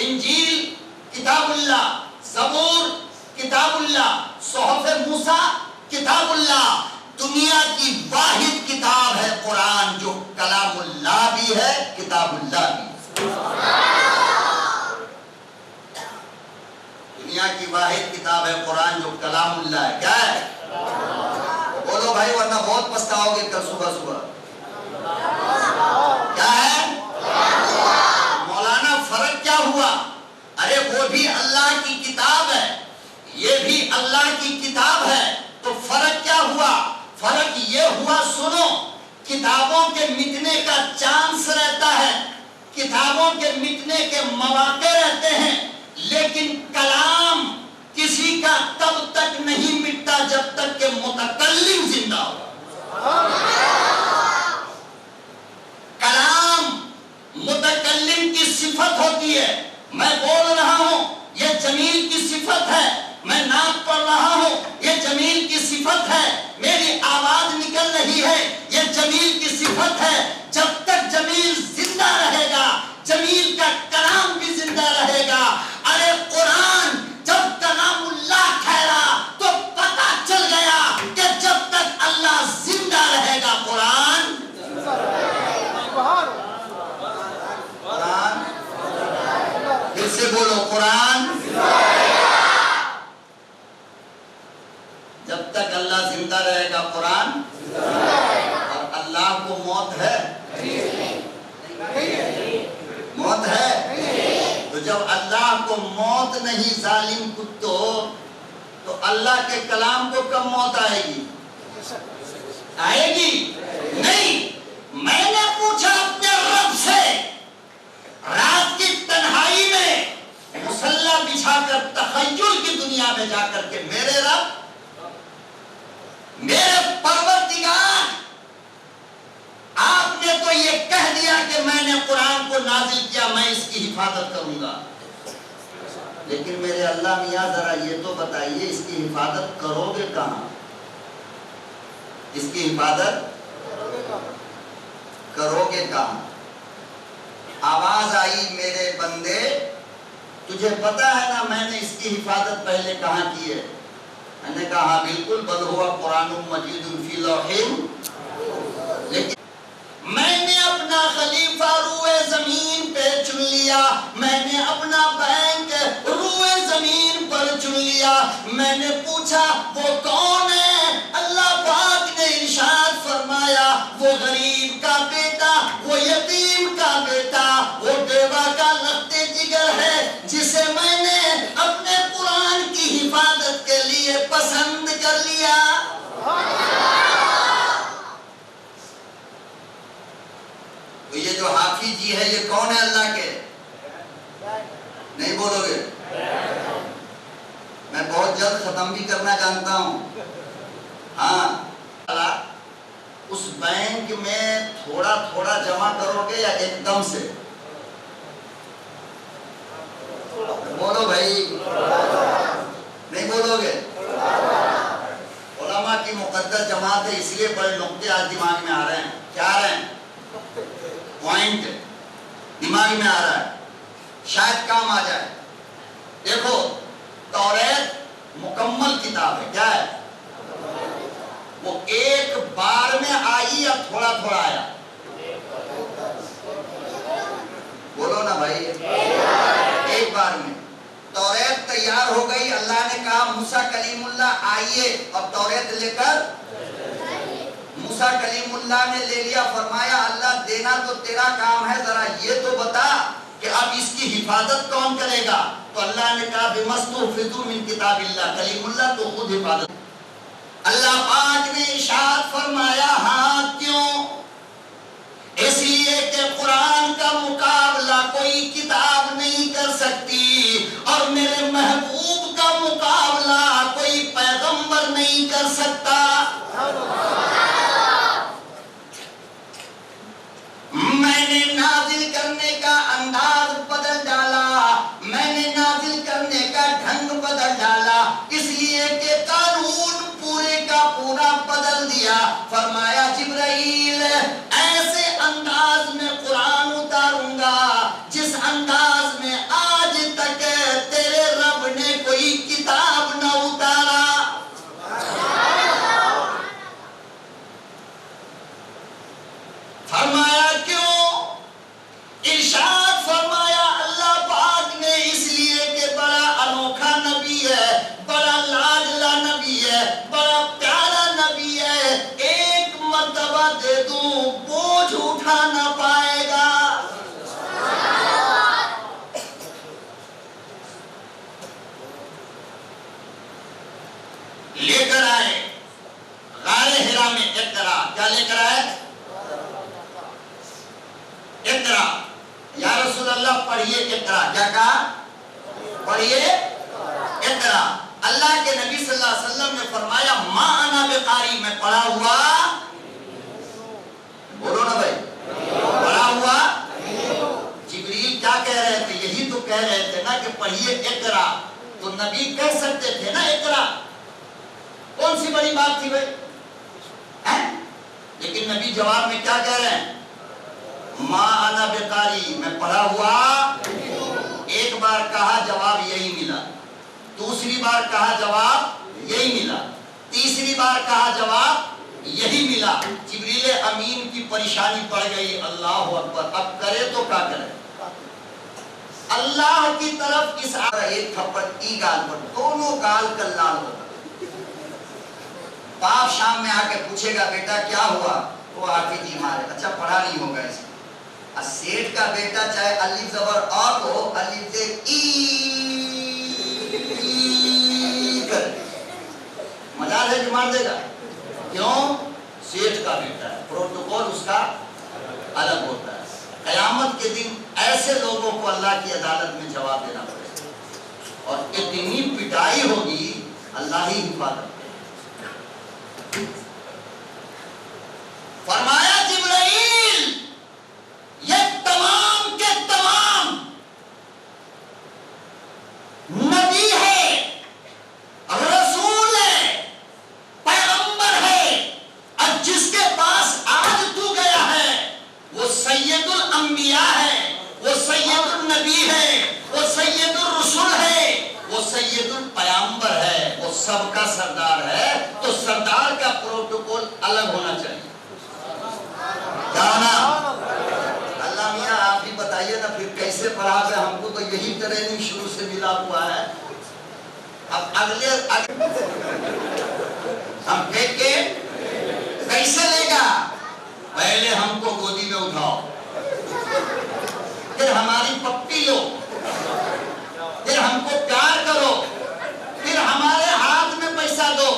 انجیل کتاب اللہ، زبور کتاب اللہ، صحف موسیٰ کتاب اللہ۔ دنیا کی واحد کتاب ہے قرآن، جو کلام اللہ بھی ہے، کتاب اللہ بھی۔ دنیا کی واحد کتاب ہے قرآن، جو کلام اللہ ہے۔ کیا ہے؟ بولو بھائی، ورنہ بہت پچھتاؤ گے کل صبح صبح۔ کیا ہے؟ مولانا فرق کیا ہوا؟ ارے وہ بھی اللہ کی کتاب ہے، یہ بھی اللہ کی کتاب ہے، تو فرق کیا ہوا؟ فرق یہ ہوا، سنو، کتابوں کے مٹنے کا چانس رہتا ہے، کتابوں کے مٹنے کے مواقع رہتے ہیں، لیکن کلام کسی کا تب تک نہیں مٹتا جب تک کہ متکلم زندہ ہو۔ کلام متکلم کی صفت ہوتی ہے۔ میں بول رہا ہوں، یہ جمیل کی صفت ہے، میں نعت پڑھ رہا ہوں، یہ جمیل کی صفت ہے، میری آواز نکل رہی ہے، یہ جمیل کی صفت ہے۔ جب تک جمیل زندہ رہے گا، جمیل کا کلام بھی زندہ رہے گا۔ ارے قرآن جب کلام اللہ ٹھہرا تو پتہ چل گیا کہ جب تک اللہ زندہ رہے گا قرآن پھر سے بولو، قرآن جب تک اللہ زندہ رہے گا قرآن۔ اور اللہ کو موت ہے؟ موت ہے؟ تو جب اللہ کو موت نہیں ظالم کتو، تو اللہ کے کلام کو کب موت آئے گی؟ آئے گی نہیں۔ میں نے پوچھا اپنے رب سے رات کی تنہائی میں مصلی بچھا کر تخیل کی دنیا میں جا کر کے، میرے رب، میرے پروردگار، آپ نے تو یہ کہہ دیا کہ میں نے قرآن کو نازل کیا، میں اس کی حفاظت کروں گا، لیکن میرے اللہ میاں ذرا یہ تو بتائیے اس کی حفاظت کرو گے کہاں؟ اس کی حفاظت کرو گے کہاں؟ آواز آئی، میرے بندے تجھے پتا ہے نا میں نے اس کی حفاظت پہلے کہاں کی ہے؟ میں نے کہا ہاں بالکل، بل ہوا قرآن مجید فی لوح، لیکن میں نے اپنا خلیفہ روئے زمین پہ چن لیا، میں نے اپنا بینک روئے زمین پر چن لیا۔ میں نے پوچھا وہ کون ہے؟ اللہ پاک نے ارشاد فرمایا وہ غریب کا بیٹا، وہ یتیم کا بیٹا، وہ بیوہ کا لختے جگر ہے، جسے میں نے اپنے قرآن کی حفاظت کے لیے پسند کر لیا۔ تو یہ جو حافظ جی ہے یہ کون ہے اللہ کے؟ نہیں بولو گے؟ میں بہت جلد ختم بھی کرنا جانتا ہوں۔ ہاں، اس بینک میں تھوڑا تھوڑا جمع کرو گے یا ایک دم سے؟ بولو بھائی، نہیں بولو گے؟ علماء کی مقدس جماعت ہے، اس لیے بڑے نقطے آج دماغ میں آ رہے ہیں۔ کیا آ رہے ہیں؟ پوائنٹ میں آ رہا ہے, شاید کام آ جائے. دیکھو توریت مکمل کتاب ہے, کیا ہے وہ؟ ایک بار میں آئی یا تھوڑا تھوڑا آیا؟ بولو نا بھائی, ایک بار میں. توریت تیار ہو گئی, اللہ نے کہا موسیٰ کلیم اللہ آئیے اور توریت لے کر. موسیٰ کلیم اللہ نے لے لیا, فرمایا اللہ دینا تو تیرا کام ہے, ذرا یہ تو بتا کہ اب اس کی حفاظت کون کرے گا؟ تو اللہ نے کہا بِمَسْتُحْفِظُوا مِن کتاب اللہ, کلیم اللہ تو خود حفاظت. اللہ پاک نے ارشاد فرمایا ہاں کیوں؟ اس لیے کہ قرآن کا مقابلہ کوئی کتاب نہیں کر سکتی, اور میرے محبوب کا مقابلہ کوئی پیغمبر نہیں کر سکتا. میں نے نازل کرنے کا انداز بدل ڈالا, میں نے نازل کرنے کا ڈھنگ بدل ڈالا, اس لیے کہ قانون پورے کا پورا بدل دیا. فرمایا جبرائیل ایسے انداز میں قرآن اتاروں گا جس انداز میں آج تک تیرے رب نے کوئی کتاب نہ اتارا. فرمایا کیوں؟ ارشاد فرمایا اللہ پاک نے اس لیے کہ بڑا انوکھا نبی ہے, بڑا لاڈلا نبی ہے, بڑا پیارا نبی ہے, ایک مرتبہ دے دوں بوجھ اٹھا نہ پائے گا. لے کر آئے غار حرا میں اقرا, کیا لے کر آئے؟ اقرا. یا رسول اللہ پڑھیے اقرا, کیا کہا؟ پڑھیے اقرا. اللہ کے نبی صلی اللہ علیہ وسلم نے فرمایا ما انا بقاری, میں پڑھا ہوا. بولو نا بھائی, پڑھا ہوا. جبریل کیا کہہ رہے تھے؟ یہی تو کہہ رہے تھے نا کہ پڑھیے اقرا, تو نبی کہہ سکتے تھے نا اقرا, کون سی بڑی بات تھی بھائی؟ لیکن نبی جواب میں کیا کہہ رہے ہیں؟ ما انا بقاری, میں پڑھا ہوا. ایک بار کہا جواب یہی ملا, دوسری بار کہا جواب یہی ملا, تیسری بار کہا جواب یہی ملا. جبریل امین کی پریشانی پڑ گئی. اللہ اکبر, اب کرے تو کیا کرے؟ اللہ کی طرف اس ایک تھپڑ ای گال پر, دونوں گال کا لال ہوتا. باپ شام میں آ کے پوچھے گا بیٹا کیا ہوا؟ وہ آتی جی مارے, اچھا پڑھا نہیں ہوگا اس میں. سیٹ کا بیٹا چاہے الف زبر آ کو الف سے ای کر مجال ہے کہ مار دے گا. کیوں؟ سیٹ کا بیٹا ہے, پروٹوکول اس کا الگ ہوتا ہے. قیامت کے دن ایسے لوگوں کو اللہ کی عدالت میں جواب دینا پڑے گا, اور اتنی پٹائی ہوگی اللہ ہی حفاظت. فرمایا جبرائیل یہ تمام کے تمام نبی ہے, رسول ہے, پیغمبر ہے, اور جس کے پاس آج تو گیا ہے وہ سید الانبیاء ہے, وہ سید النبی ہے, وہ سید الرسول ہے, وہ سید الپیغمبر ہے, وہ سب کا سردار ہے. تو سردار کا پروٹوکول الگ ہونا چاہیے. اللہ میاں آپ ہی بتائیے نا پھر کیسے پڑھا گئے؟ ہم کو تو یہی ٹریننگ شروع سے ملا ہوا ہے. اب اگلے ہم پھینک کے کیسے لے گا؟ پہلے ہم کو گودی میں اٹھاؤ, پھر ہماری پپی لو, پھر ہم کو پیار کرو, پھر ہمارے ہاتھ میں پیسہ دو.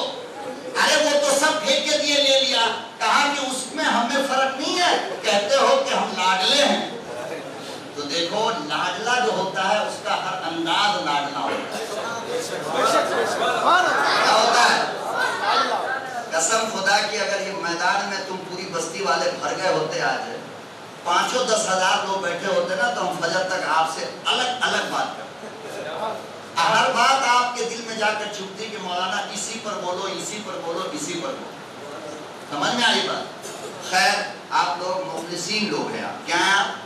ارے وہ تو سب پھینک کے دیے لے لیا. کہا کہ اس میں ہمیں فرق نہیں ہے, کہتے ہو کہ ہم لاڈلے ہیں. تو دیکھو لاڈلا جو ہوتا ہے اس کا ہر انداز لاڈلا ہوتا ہے. کیا ہوتا ہے؟ قسم خدا کی اگر یہ میدان میں تم پوری بستی والے بھر گئے ہوتے آج 5-10,000 لوگ بیٹھے ہوتے نا, تو ہم فجر تک آپ سے الگ الگ بات کرتے. ہر بات آپ کے دل میں جا کر چھپتی کہ مولانا اسی پر بولو, اسی پر بولو, اسی پر بولو. سمجھ میں آئی بات؟ خیر آپ لوگ مخلصین لوگ ہیں. آپ کیا ہیں؟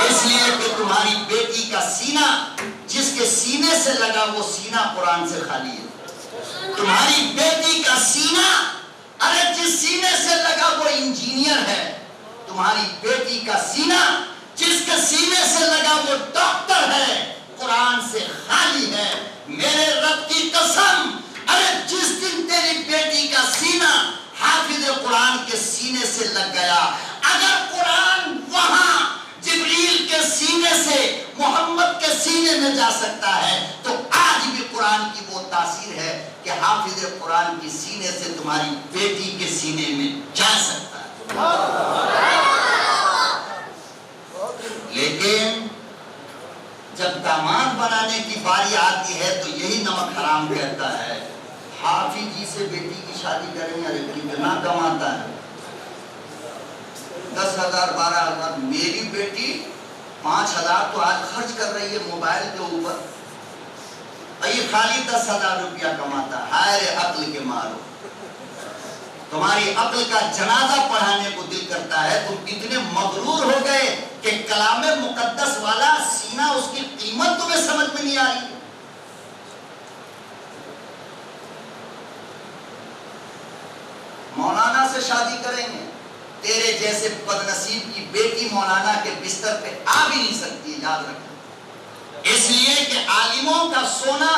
اس لیے کہ تمہاری بیٹی کا سینہ جس کے سینے سے لگا وہ سینہ قرآن سے خالی ہے. تمہاری بیٹی کا سینہ ارے جس سینے سے لگا وہ انجینئر ہے. تمہاری بیٹی کا سینہ جس کے سینے سے لگا وہ ڈاکٹر ہے. قرآن سے خالی ہے. میرے رب کی قسم ارے جس دن تیری بیٹی کا سینہ حافظ قرآن کے سینے سے لگ گیا, اگر قرآن وہاں جبریل کے سینے سے محمد کے سینے میں جا سکتا ہے تو آج بھی قرآن کی وہ تاثیر ہے کہ حافظ قرآن کی سینے سے تمہاری بیٹی کے سینے میں جا سکتا ہے. لیکن جب داماد بنانے کی باری آتی ہے تو یہی نمک حرام کہتا ہے حافظ جی سے بیٹی کی شادی کریں. ارے کتنا کماتا ہے, 10,000 12,000. میری بیٹی 5,000 تو آج خرچ کر رہی ہے موبائل کے اوپر, یہ خالی 10,000 روپیہ کماتا ہے. ہائے عقل کے مارو, تمہاری عقل کا جنازہ پڑھانے کو دل کرتا ہے. تم اتنے مغرور ہو گئے کہ کلام مقدس والا سینہ اس کی قیمت تمہیں سمجھ میں نہیں آ رہی. مولانا سے شادی کریں گے, تیرے جیسے بدنصیب کی بیٹی مولانا کے بستر پہ آ بھی نہیں سکتی, یاد رکھیں. اس لیے کہ عالموں کا سونا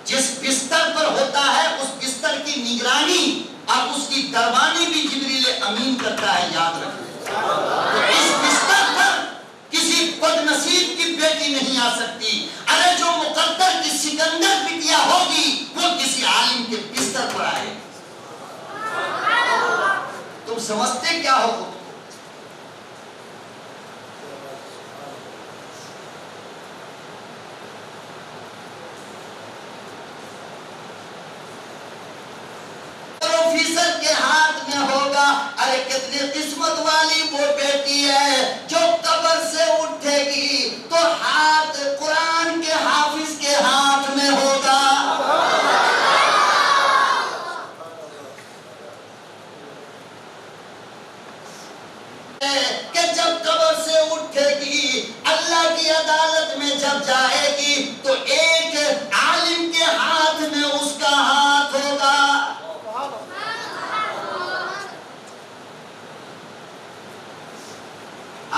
جس بستر پر ہوتا ہے اس بستر کی نگرانی اور اس کی دربانی بھی جبریل امین کرتا ہے, یاد رکھیں. تو اس بستر پر کسی بدنصیب کی بیٹی نہیں آ سکتی. ارے جو مقدر کی سکندر بٹیا ہوگی وہ کسی عالم کے بستر پر آئے. تم سمجھتے کیا ہو؟ آفیسر کے ہاتھ میں ہوگا. ارے کتنی قسمت والی وہ بیٹی ہے جو قبر سے اٹھے گی تو ہاتھ قرآن کے حافظ کے ہاتھ میں ہوگا. کہ جب قبر سے اٹھے گی اللہ کی عدالت میں جب جائے گی تو ایک عالم کے ہاتھ میں اس کا ہاتھ ہوگا.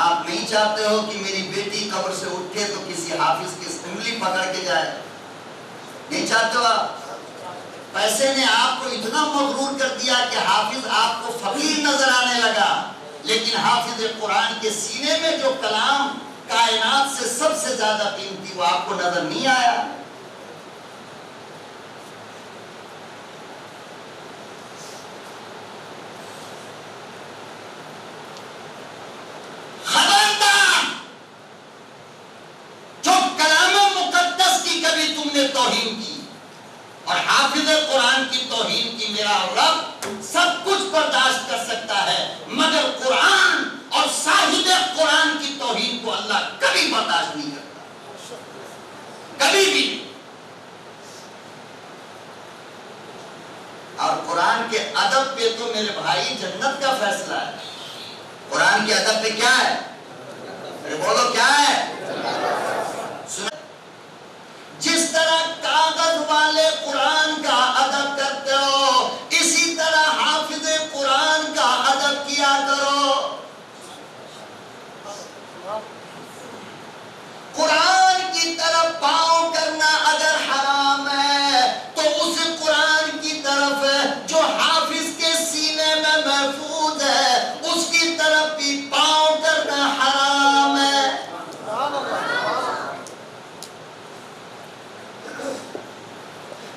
آپ نہیں چاہتے ہو کہ میری بیٹی قبر سے اٹھے تو کسی حافظ کی انگلی پکڑ کے جائے؟ نہیں چاہتے ہو آپ؟ پیسے نے آپ کو اتنا مغرور کر دیا کہ حافظ آپ کو فقیر نظر آنے لگا, لیکن حافظ قرآن کے سینے میں جو کلام کائنات سے سب سے زیادہ قیمتی وہ آپ کو نظر نہیں آیا. خبردار جو کلام مقدس کی کبھی تم نے توہین کی اور حافظ قرآن کی توہین کی, میرا رب سب کچھ برداشت کر سکتا ہے مگر قرآن اور صاحب قرآن کی توہین کو اللہ کبھی برداشت نہیں کرتا, کبھی بھی. اور قرآن کے ادب پہ تو میرے بھائی جنت کا فیصلہ ہے. قرآن کے ادب پہ کیا ہے؟ ارے بولو کیا ہے؟ جس طرح کاغذ والے قرآن کا ادب کرتے ہو اسی طرح حافظ قرآن کا ادب کیا کرو. قرآن کی طرف پاؤں کرنا اگر حرام ہے تو اس قرآن کی طرف جو حافظ کے سینے میں محفوظ ہے اس کی طرف بھی پاؤں کرنا حرام ہے.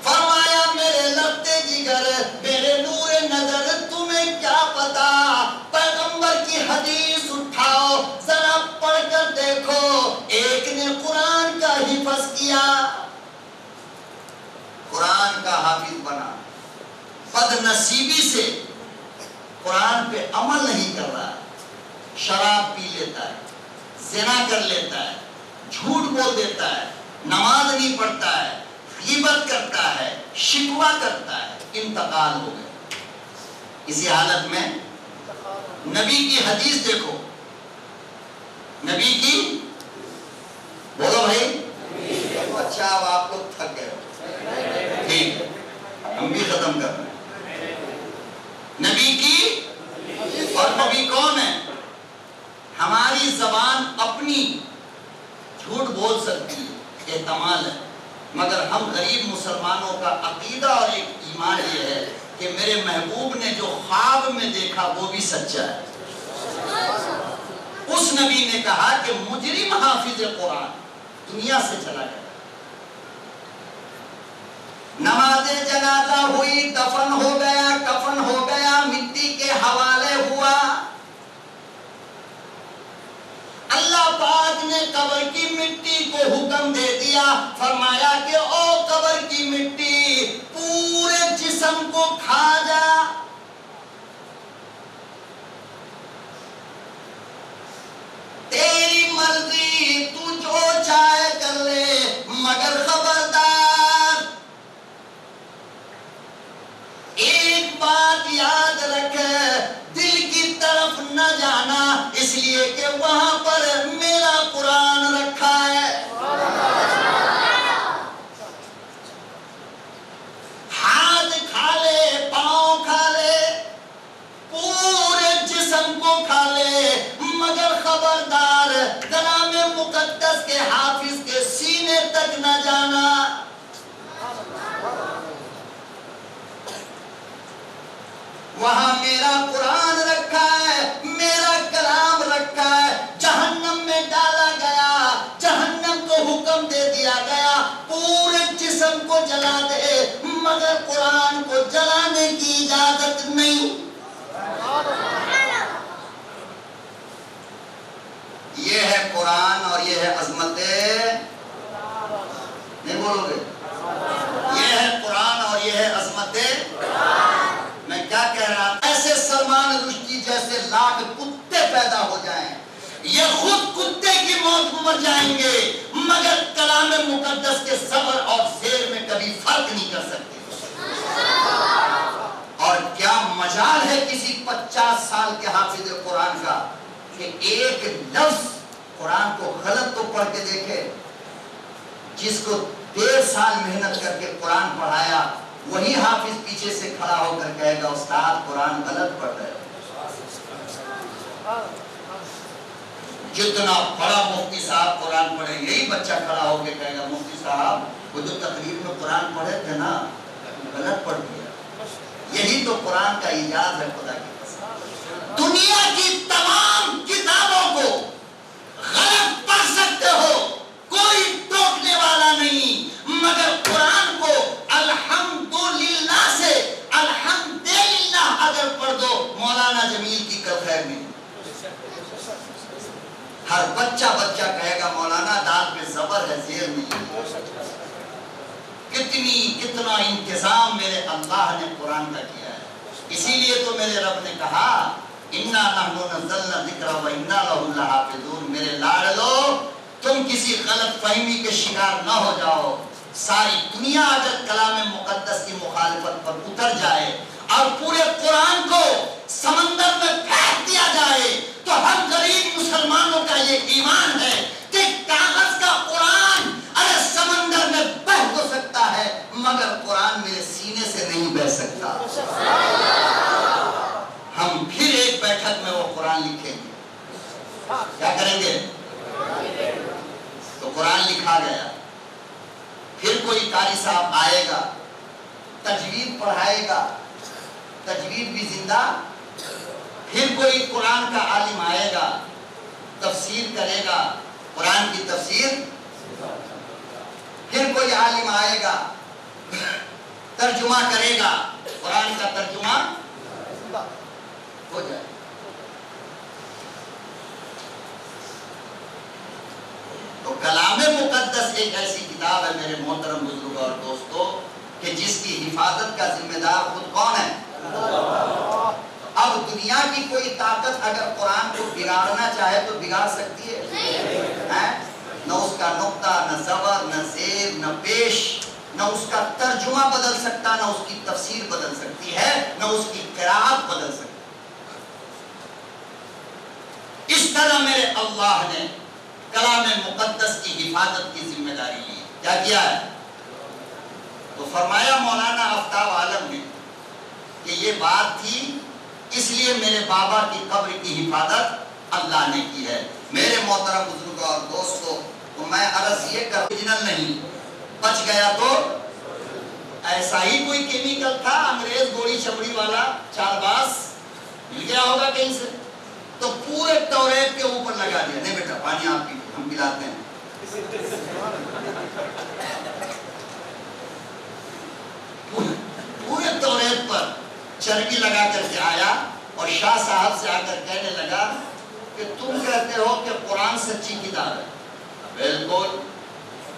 فرمایا میرے لگتے جگر میرے نور نظر تمہیں کیا پتا, پیغمبر کی حدیث اٹھاؤ ذرا پڑھ کر دیکھو. ایک نے قرآن کا حفظ کیا, قرآن کا حافظ بنا, بد نصیبی سے قرآن پہ عمل نہیں کر رہا, شراب پی لیتا ہے, زنا کر لیتا ہے, جھوٹ بول دیتا ہے, نماز نہیں پڑھتا ہے, غیبت کرتا ہے, شکوہ کرتا ہے, انتقال ہو گئے. اسی حالت میں نبی کی حدیث دیکھو, نبی کی بولو بھائی اچھا اب آپ لوگ تھک گئے ہو ٹھیک ہے ہم بھی ختم کر رہے ہیں نبی کی اور نبی کون ہے ہماری زبان اپنی جھوٹ بول سکتی ہے احتمال ہے مگر ہم غریب مسلمانوں کا عقیدہ اور ایک ایمان یہ ہے کہ میرے محبوب نے جو خواب میں دیکھا وہ بھی سچا ہے اس نبی نے کہا کہ مجرم حافظ قرآن دنیا سے چلا گیا نماز جنازہ ہوئی دفن ہو گیا کفن ہو گیا مٹی کے حوالے ہوا اللہ پاک نے قبر کی مٹی کو حکم دے دیا فرمایا کہ او قبر کی مٹی پورے جسم کو کھا جا تیری مرضی تو جو چاہے کر لے مگر خبردار ایک بات یاد رکھ دل کی طرف نہ جانا اس لیے کہ وہاں پر میرا قرآن رکھا ہے ہاتھ کھا لے پاؤں کھا لے پورے جسم کو کھا لے مگر خبردار کلام مقدس کے حافظ کے سینے تک نہ جانا وہاں میرا قرآن رکھا ہے میرا کلام رکھا ہے جہنم میں ڈالا گیا جہنم کو حکم دے دیا گیا پورے جسم کو جلا دے مگر قرآن کو جلانے کی اجازت نہیں یہ ہے قرآن اور یہ ہے عظمت نہیں بولو گے یہ ہے قرآن اور یہ ہے عظمت میں کیا کہہ رہا ہوں ایسے سلمان رشدی جیسے لاکھ کتے پیدا ہو جائیں یہ خود کتے کی موت کو مر جائیں گے مگر کلام مقدس کے صبر اور زیر میں کبھی فرق نہیں کر سکتے اور کیا مجال ہے کسی 50 سال کے حافظ قرآن کا کہ ایک لفظ قرآن کو غلط تو پڑھ کے دیکھے جس کو 1.5 سال محنت کر کے قرآن پڑھایا وہی حافظ پیچھے سے کھڑا ہو کر کہے گا استاد قرآن غلط پڑھ رہے جتنا بڑا مفتی صاحب قرآن پڑھے یہی بچہ کھڑا ہو کے کہے گا مفتی صاحب وہ جو تقریر میں قرآن پڑھے تھے نا غلط پڑھ دیا یہی تو قرآن کا ایجاز ہے خدا کی قسم دنیا کی تمام کتابوں کو غلط پڑھ سکتے ہو کوئی ٹوکنے والا نہیں مگر قرآن کو الحمدللہ سے الحمدللہ اگر پڑھ دو مولانا جمیل کی کل خیر نہیں ہر بچہ کہے گا مولانا دال پہ زبر ہے زیر نہیں کتنا انتظام میرے اللہ نے قرآن کا کیا ہے اسی لیے تو میرے رب نے کہا اِنَّا نَحْنُ نَزَّلْنَا الذِّكْرَ وَإِنَّا لَهُ لَحَافِظُونَ میرے لاڈلو تم کسی غلط فہمی کے شکار نہ ہو جاؤ ساری دنیا اگر کلام مقدس کی مخالفت پر اتر جائے اور پورے قرآن کو سمندر میں پھینک دیا جائے تو ہم غریب مسلمانوں کا یہ ایمان ہے کہ کاغذ کا قرآن ارے سمندر میں بہہ تو سکتا ہے مگر قرآن میرے سینے سے نہیں بہہ سکتا ہم پھر ایک بیٹھک میں وہ قرآن لکھیں گے کیا کریں گے تو قرآن لکھا گیا پھر کوئی قاری صاحب آئے گا تجوید پڑھائے گا تجوید بھی زندہ پھر کوئی قرآن کا عالم آئے گا تفسیر کرے گا قرآن کی تفسیر پھر کوئی عالم آئے گا ترجمہ کرے گا قرآن کا ترجمہ ہو جائے تو کلام مقدس ایک ایسی کتاب ہے میرے محترم بزرگ اور دوستو کہ جس کی حفاظت کا ذمہ دار خود کون ہے اب دنیا کی کوئی طاقت اگر قرآن کو بگاڑنا چاہے تو بگاڑ سکتی ہے نہ اس کا نقطہ نہ زبر نہ زیر نہ پیش نہ اس کا ترجمہ بدل سکتا نہ اس کی تفسیر بدل سکتی ہے نہ اس کی قرات بدل سکتی اس طرح میرے اللہ نے کلام مقدس کی حفاظت کی ذمہ داری لی. کیا کیا ہے؟ تو فرمایا مولانا آفتاب عالم نے کہ یہ بات تھی، اس لیے میرے بابا کی قبر کی حفاظت اللہ نے کی ہے. میرے محترم بزرگوں اور دوستوں، تو میں عرض یہ کر اوریجنل نہیں، بچ گیا تو ایسا ہی کوئی کیمیکل تھا، انگریز گوڑی چمڑی والا چال باز مل گیا ہوگا کہیں سے، تو پورے توریت کے اوپر لگا دیا. نہیں بیٹا پانی آپ کی ہم پلاتے ہیں. پورے توریت پر چربی لگا کر کے آیا اور شاہ صاحب سے آ کر کہنے لگا کہ تم کہتے ہو کہ قرآن سچی کتاب ہے. بالکل،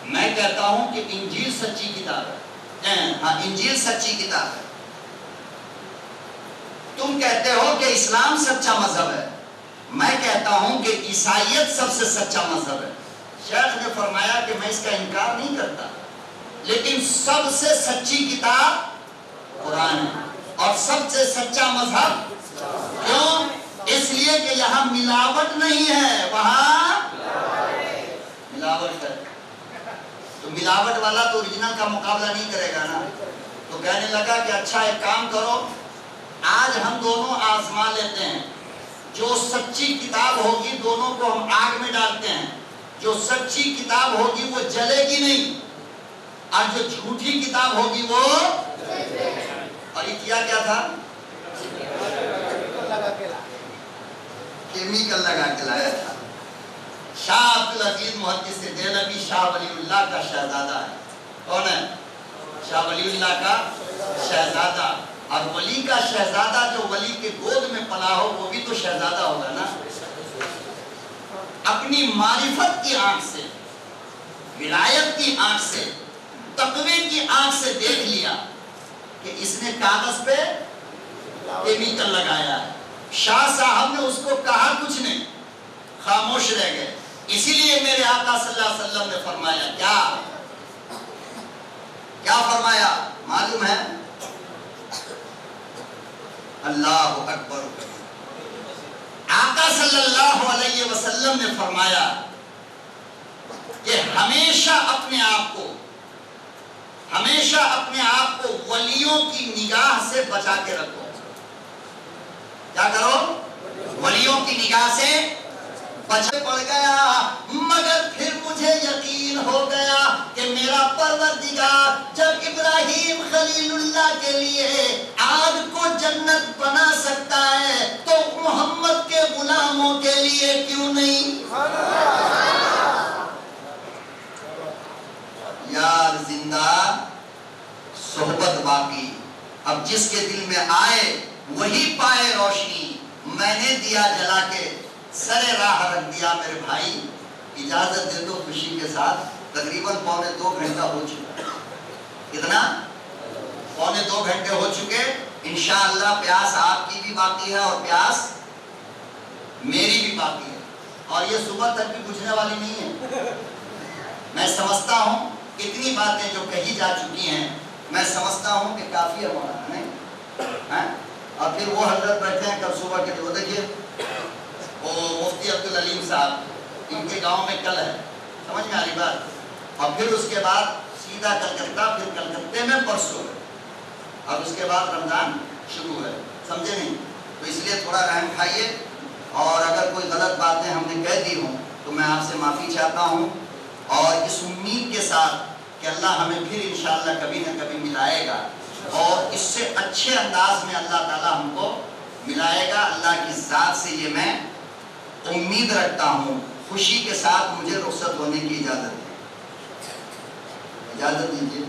میں کہتا ہوں کہ انجیل سچی کتاب ہے. ہاں، انجیل سچی کتاب ہے. تم کہتے ہو کہ اسلام سچا مذہب ہے، میں کہتا ہوں کہ عیسائیت سب سے سچا مذہب ہے. شیخ نے فرمایا کہ میں اس کا انکار نہیں کرتا، لیکن سب سے سچی کتاب قرآن ہے اور سب سے سچا مذہب. کیوں؟ اس لیے کہ یہاں ملاوٹ نہیں ہے، وہاں ملاوٹ ہے. تو ملاوٹ والا تو اوریجنل کا مقابلہ نہیں کرے گا نا. تو کہنے لگا کہ اچھا ایک کام کرو، آج ہم دونوں آزما لیتے ہیں. جو سچی کتاب ہوگی دونوں کو ہم آگ میں ڈالتے ہیں. جو سچی کتاب ہوگی وہ جلے گی نہیں، اور جو جھوٹی کتاب ہوگی وہ. اور یہ کیا تھا؟ کیمیکل لگا کے لایا تھا. شاہ عبدالعزیز محدث دہلوی شاہ ولی اللہ کا شہزادہ ہے. کون ہے؟ شاہ ولی اللہ کا شہزادہ. اور ولی کا شہزادہ جو ولی کے گود میں پلا ہو وہ بھی تو شہزادہ ہوگا نا. اپنی معرفت کی آنکھ سے، ولایت کی آنکھ سے، تقوی کی آنکھ سے دیکھ لیا کہ اس نے کاغذ پہ کیمیکل لگایا ہے. شاہ صاحب نے اس کو کہا کچھ نہیں، خاموش رہ گئے. اسی لیے میرے آقا صلی اللہ علیہ وسلم نے فرمایا کیا فرمایا معلوم ہے؟ اللہ اکبر. آقا صلی اللہ علیہ وسلم نے فرمایا کہ ہمیشہ اپنے آپ کو ولیوں کی نگاہ سے بچا کے رکھو. کیا کرو؟ ولیوں کی نگاہ سے بچے پڑ گیا. مگر پھر مجھے یقین ہو گیا کہ میرا پروردگار جب ابراہیم خلیل اللہ کے لیے آگ کو جنت بنا سکتا ہے تو محمد کے غلاموں کے لیے کیوں نہیں؟ یار زندہ صحبت باقی. اب جس کے دل میں آئے وہی پائے روشنی. میں نے دیا جلا کے سرے راہ رکھ دیا. میرے بھائی اجازت دے دو خوشی کے ساتھ. تقریباً 1.25 گھنٹہ ہو چکا. کتنا؟ 1.25 گھنٹے ہو چکے. انشاءاللہ پیاس آپ کی بھی باقی ہے اور پیاس میری بھی باقی ہے. اور یہ صبح تک بھی بجھنے والی نہیں ہے. میں سمجھتا ہوں اتنی باتیں جو کہی جا چکی ہیں، میں سمجھتا ہوں کہ کافی ہے مولانا نہیں. اور پھر وہ حضرت بیٹھے ہیں کل صبح کے وہ دیکھیے وہ مفتی عبدالعلیم صاحب، ان کے گاؤں میں کل ہے. سمجھ میں آ رہی بات؟ اور پھر اس کے بعد سیدھا کلکتہ، پھر کلکتے میں پرسوں ہے، اور اس کے بعد رمضان شروع ہے. سمجھے نہیں؟ تو اس لیے تھوڑا رحم کھائیے. اور اگر کوئی غلط باتیں ہم نے کہہ دی ہوں تو میں آپ سے معافی چاہتا ہوں، اور اس امید کے ساتھ کہ اللہ ہمیں پھر انشاءاللہ کبھی نہ کبھی ملائے گا، اور اس سے اچھے انداز میں اللہ تعالیٰ ہم کو ملائے گا. اللہ کی ذات سے یہ میں امید رکھتا ہوں. خوشی کے ساتھ مجھے رخصت ہونے کی اجازت دیجیے.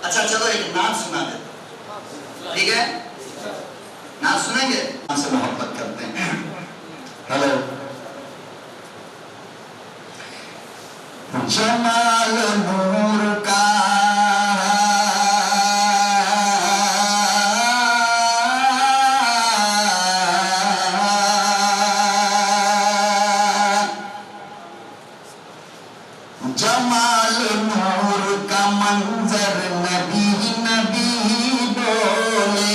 اچھا چلو ایک نعت سنا دیتا. ٹھیک ہے؟ نعت سنیں گے؟ ہم سے محبت کرتے ہیں. ہیلو. جمال نور کا جمال نور کا منظر نبی نبی بولے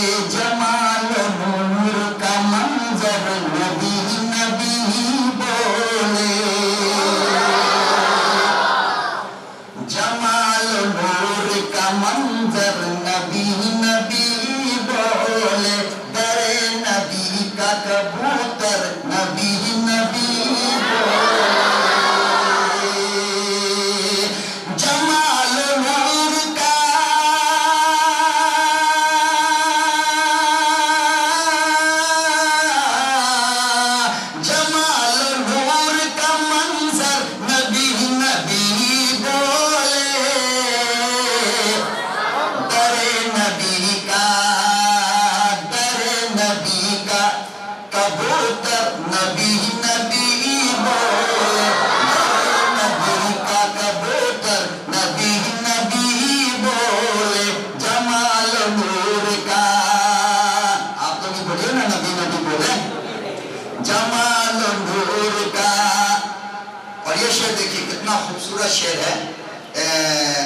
کتنا خوبصورت شعر ہے.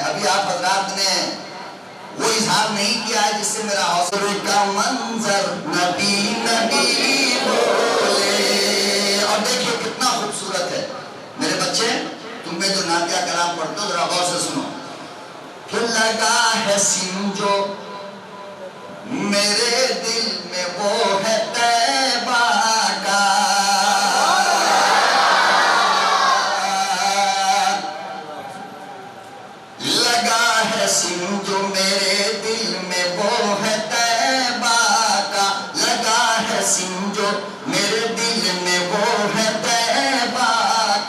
ابھی آپ حضرات نے وہ اظہار نہیں کیا ہے جس سے میرا حوصلے کا منظر نبی نبی بولے. اور دیکھیں کتنا خوبصورت ہے. میرے بچے تم میں جو نعتیہ کلام پڑھتے ہو ذرا غور سے سنو. کہ لگا ہے سمجھو میرے دل میں وہ ہے طیبہ کا. لگا ہے سمجھو میرے دل میں وہ ہے طیبہ کا. لگا ہے سمجھو میرے دل میں وہ ہے طیبہ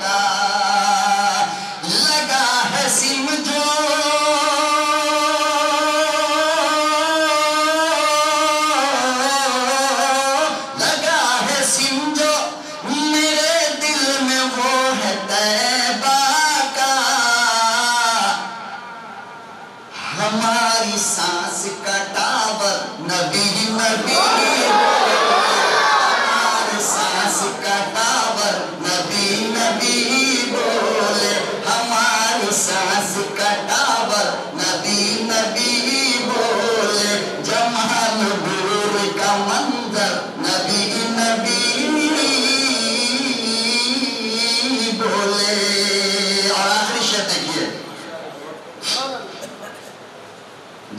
کا. لگا ہے سمجھو ہماری سانس کا ٹاور نبی نبی. ہماری سانس کا ٹاور نبی نبی بولے. ہماری سانس کا ٹاور نبی نبی بولے. جمال غرور کا منظر نبی نبی بولے. اور آخری شعر دیکھیے.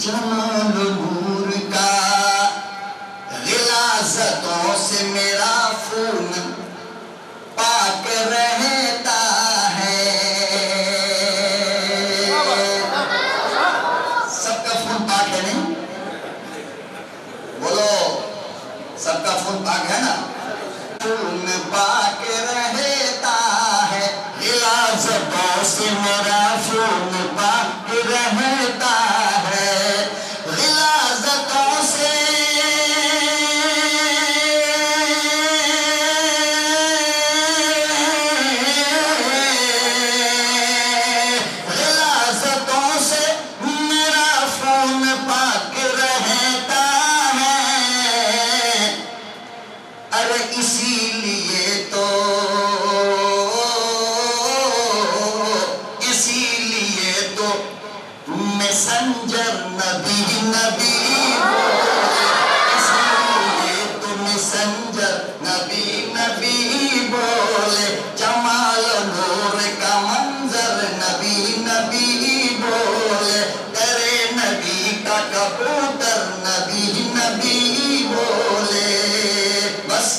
جمال نور کا غلاظتوں سے میرا خون پاک رہتا ہے. سب کا خون پاک ہے نہیں؟ بولو سب کا خون پاک ہے نا؟ خون پاک رہتا ہے. غلاظتوں سے میرا خون پاک رہتا ہے. غلاظتوں سے غلاظتوں سے میرا خون پاک رہتا ہے. ارے اسی لیے تو مسنجر نبی نبی بولے. اسی لیے تو مسنجر نبی نبی بولے. جمال نور کا منظر نبی نبی بولے. تیرے نبی کا کبوتر نبی نبی بولے. بس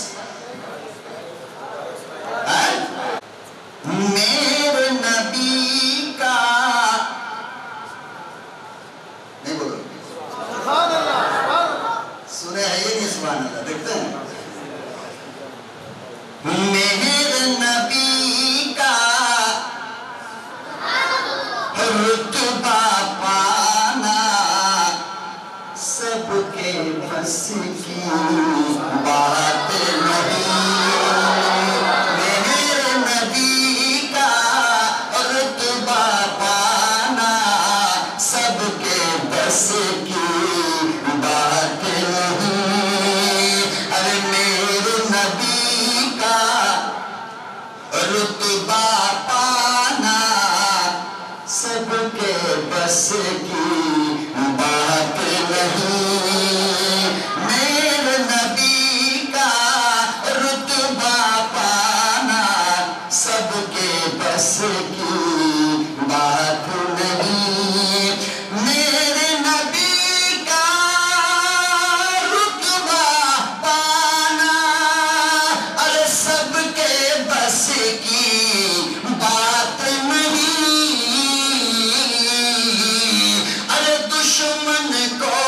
میرے نبی کا نہیں بولو سنے ہے یہ نہیں. سبحان اللہ. دیکھتے ہیں میرے نبی کا رتبہ پانا سب کے بس کی بات نہیں. میرے نبی کا رتبہ پانا سب کے بس کی بات نہیں. ارے میرے نبی کا رتبہ پانا سب کے بس کی بات نہیں. میرے نبی کا رتبہ پانا سب کے بس کی بات نہیں. میرے نبی کا رتبہ پانا ارے سب کے بس کی بات نہیں. ارے دشمن کو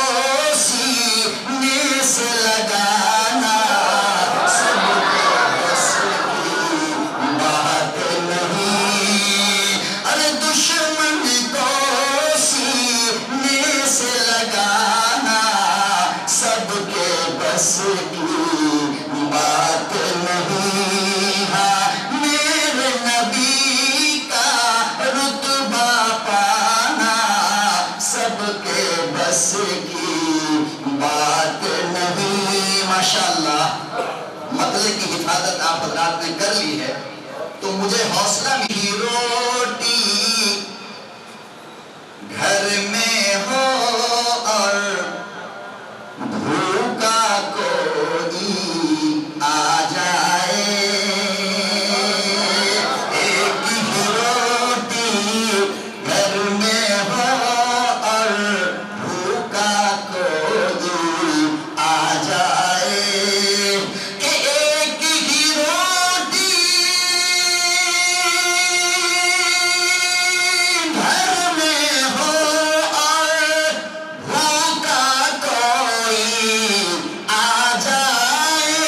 سینے سے لگانا سب کے بس کی بات نہیں. ارے دشمن کو سینے سے لگانا سب کے بس کی بات نہیں. ہاں میرے نبی کا رتبہ پانا سب کے بس کی بات نہیں. ماشاءاللہ مطلب کی حفاظت آپ حضرات نے کر لی ہے. تو مجھے حوصلہ ملی روٹی گھر میں ہو اور بھوکا کوئی آ جائے، ایک ہی روٹی گھر میں ہو اور بھوکا کوئی آ جائے، کہ ایک ہی روٹی گھر میں ہو اور بھوکا کوئی آ جائے،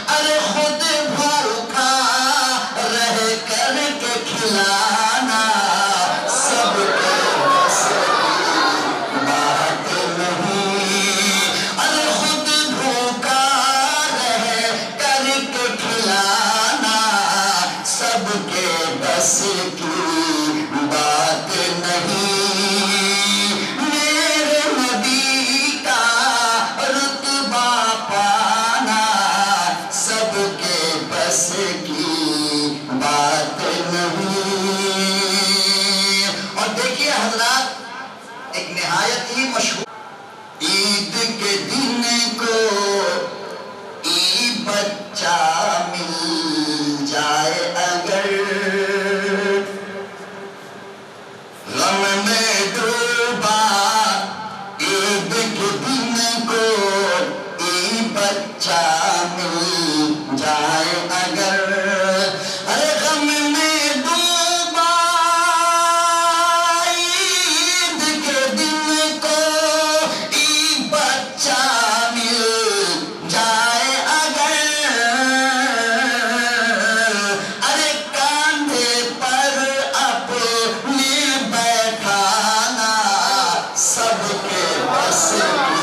ارے خود بھوکا رہ کر کے کھلانا سب کے بس کی بات نہیں، ارے خود بھوکا رہ کر کے کھلانا سب کے بس کی بات نہیں، میرے نبی کا رتبہ پانا سب کے بس کی بات نہیں۔ اور دیکھیے حضرات، ایک نہایت ہی مشہور عید کے دن کو عید بچہ مل جائے اگر، غم میں ڈوبا عید کے دن کو عید بچہ مل جائے اگر، ارے غم میں ڈوبا عید کے دن کو عید بچہ مل جائے اگر، ارے کاندھے پر اپنے بیٹھانا سب کے بس کی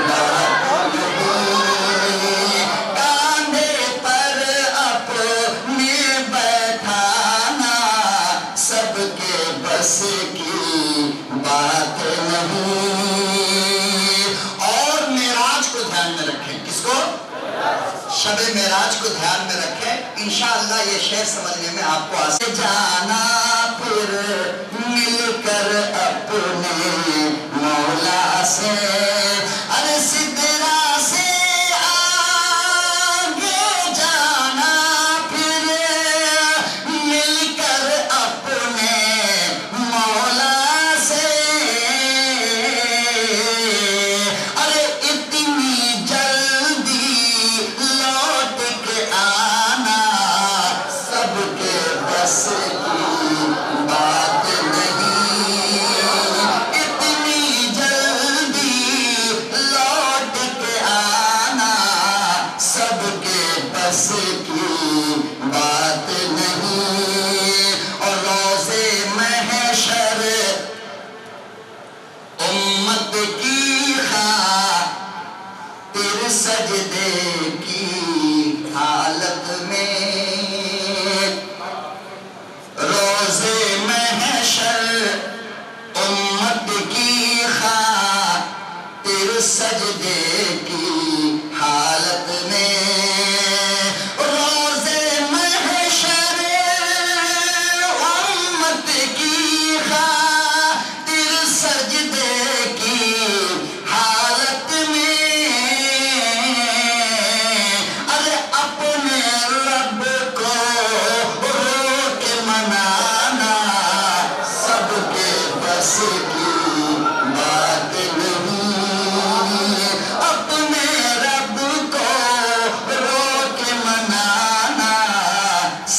بات نہیں، کاندھے پر اپنے بیٹھانا سب کے بس کی بات نہیں۔ اور معراج کو دھیان میں رکھیں، کس کو؟ شب معراج کو دھیان میں رکھیں، انشاءاللہ یہ شعر سمجھنے میں آپ کو آسان جانا پھر مل کر اپنے مولا سے، ارے سدرا سے آگے جانا پھر مل کر اپنے مولا سے، ارے اتنی جلدی لوٹ کے آنا سب کے بس کی بات نہیں، اتنی جلدی لوٹ کے آنا سب کے بس کی بات نہیں، اور روزے محشر امت کی خاطر سجدے کی حالت میں، روزے محشر امت کی خاطر سجدے کی حالت میں، روزے محشر امت کی خاطر سجدے کی حالت میں، ارے اپنے رب کو رو کے منانا سب کے بس کی بات نہیں، اپنے رب کو رو کے منانا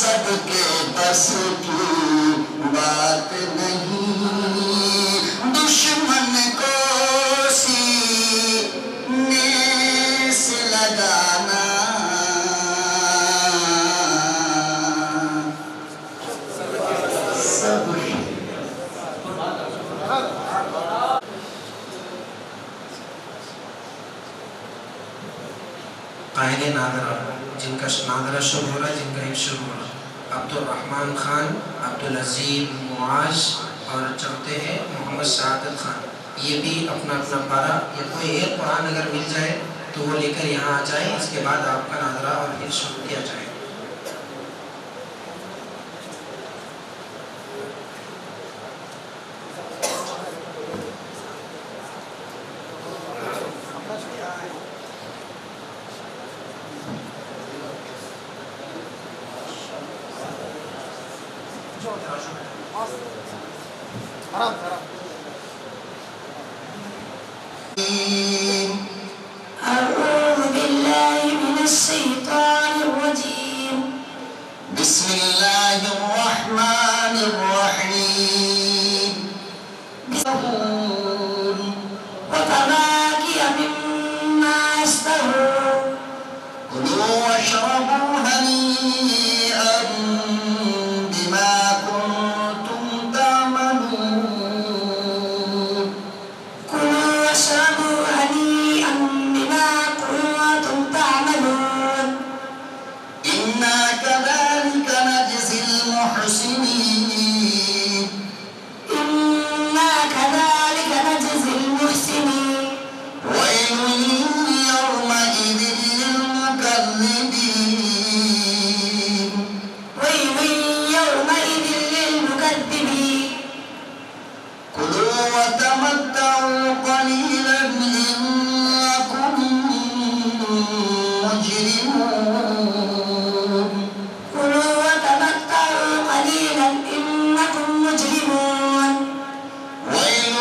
سب کے بس کی بات نہیں، دشمن کو سینے سے لگانا سب قائد نادرہ، جن کا نادرہ شروع ہو رہا ہے، جن کا حفظ شروع ہو رہا ہے، عبدالرحمن خان، عبدالعزیز معاذ، اور چوتھے ہیں محمد سعادت خان، یہ بھی اپنا اپنا پارہ، یا کوئی ایک قرآن اگر مل جائے تو وہ لے کر یہاں آ جائیں، اس کے بعد آپ کا ناظرہ اور پھر شروع کیا جائے. أعوذ بالله من الشيطان الرجيم. بسم الله الرحمن الرحيم. وفواكه مما يشتهون. كلوا واشربوا هنيئا بما كنتم تعملون. كلوا واشربوا هنيئا بما كنتم تعملون. إنا كذلك نجزي المحسنين. إنا كذلك نجزي المحسنين. ويل يومئذ للمكذبين. ويل يومئذ للمكذبين. كلوا وتمتعوا قليلا إنكم مجرمون. كلوا وتمتعوا قليلا إنكم مجرمون. ويل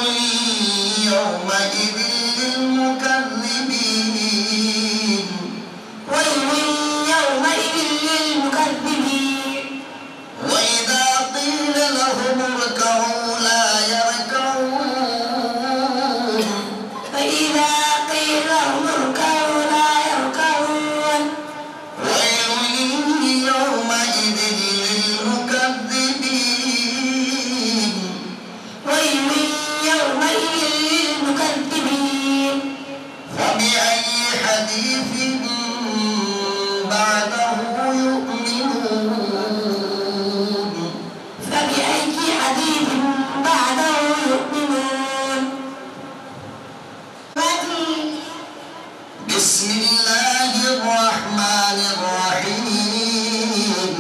يومئذ للمكذبين. ويل يومئذ للمكذبين. وإذا قيل لهم اركعوا لا يركعون. فإذا قيل لهم اركعوا لا يركعون. ويل يومئذ للمكذبين. ويل يومئذ للمكذبين. فبأي حديث بعده يؤمنون. فبأي حديث بعده يؤمنون. بسم الله الرحمن الرحيم.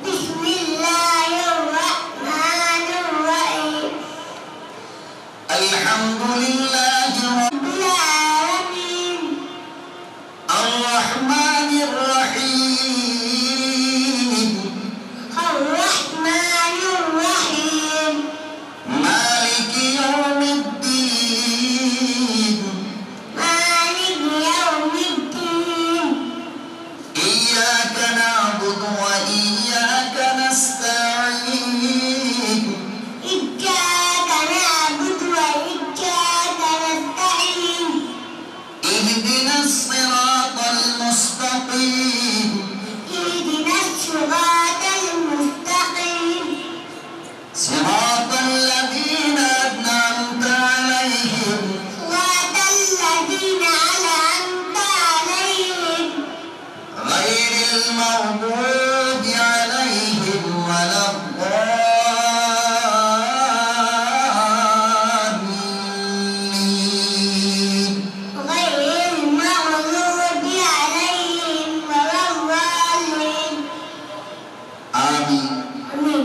بسم الله الرحمن الرحيم. الحمد لله رب العالمين. الرحمن الرحيم. الرحمن الرحيم. مالك يوم الدين. مالك يوم الدين. إياك نعبد وإياك نستعين. إياك نعبد وإياك نستعين. اهدنا الصراط المستقيم. اهدنا الصراط المستقيم. صراط الذين أنعمت عليهم. صراط الذين أنعمت عليهم. غير المغضوب عليهم ولا الضالين. غير المغضوب عليهم ولا الضالين. آمين. آمين.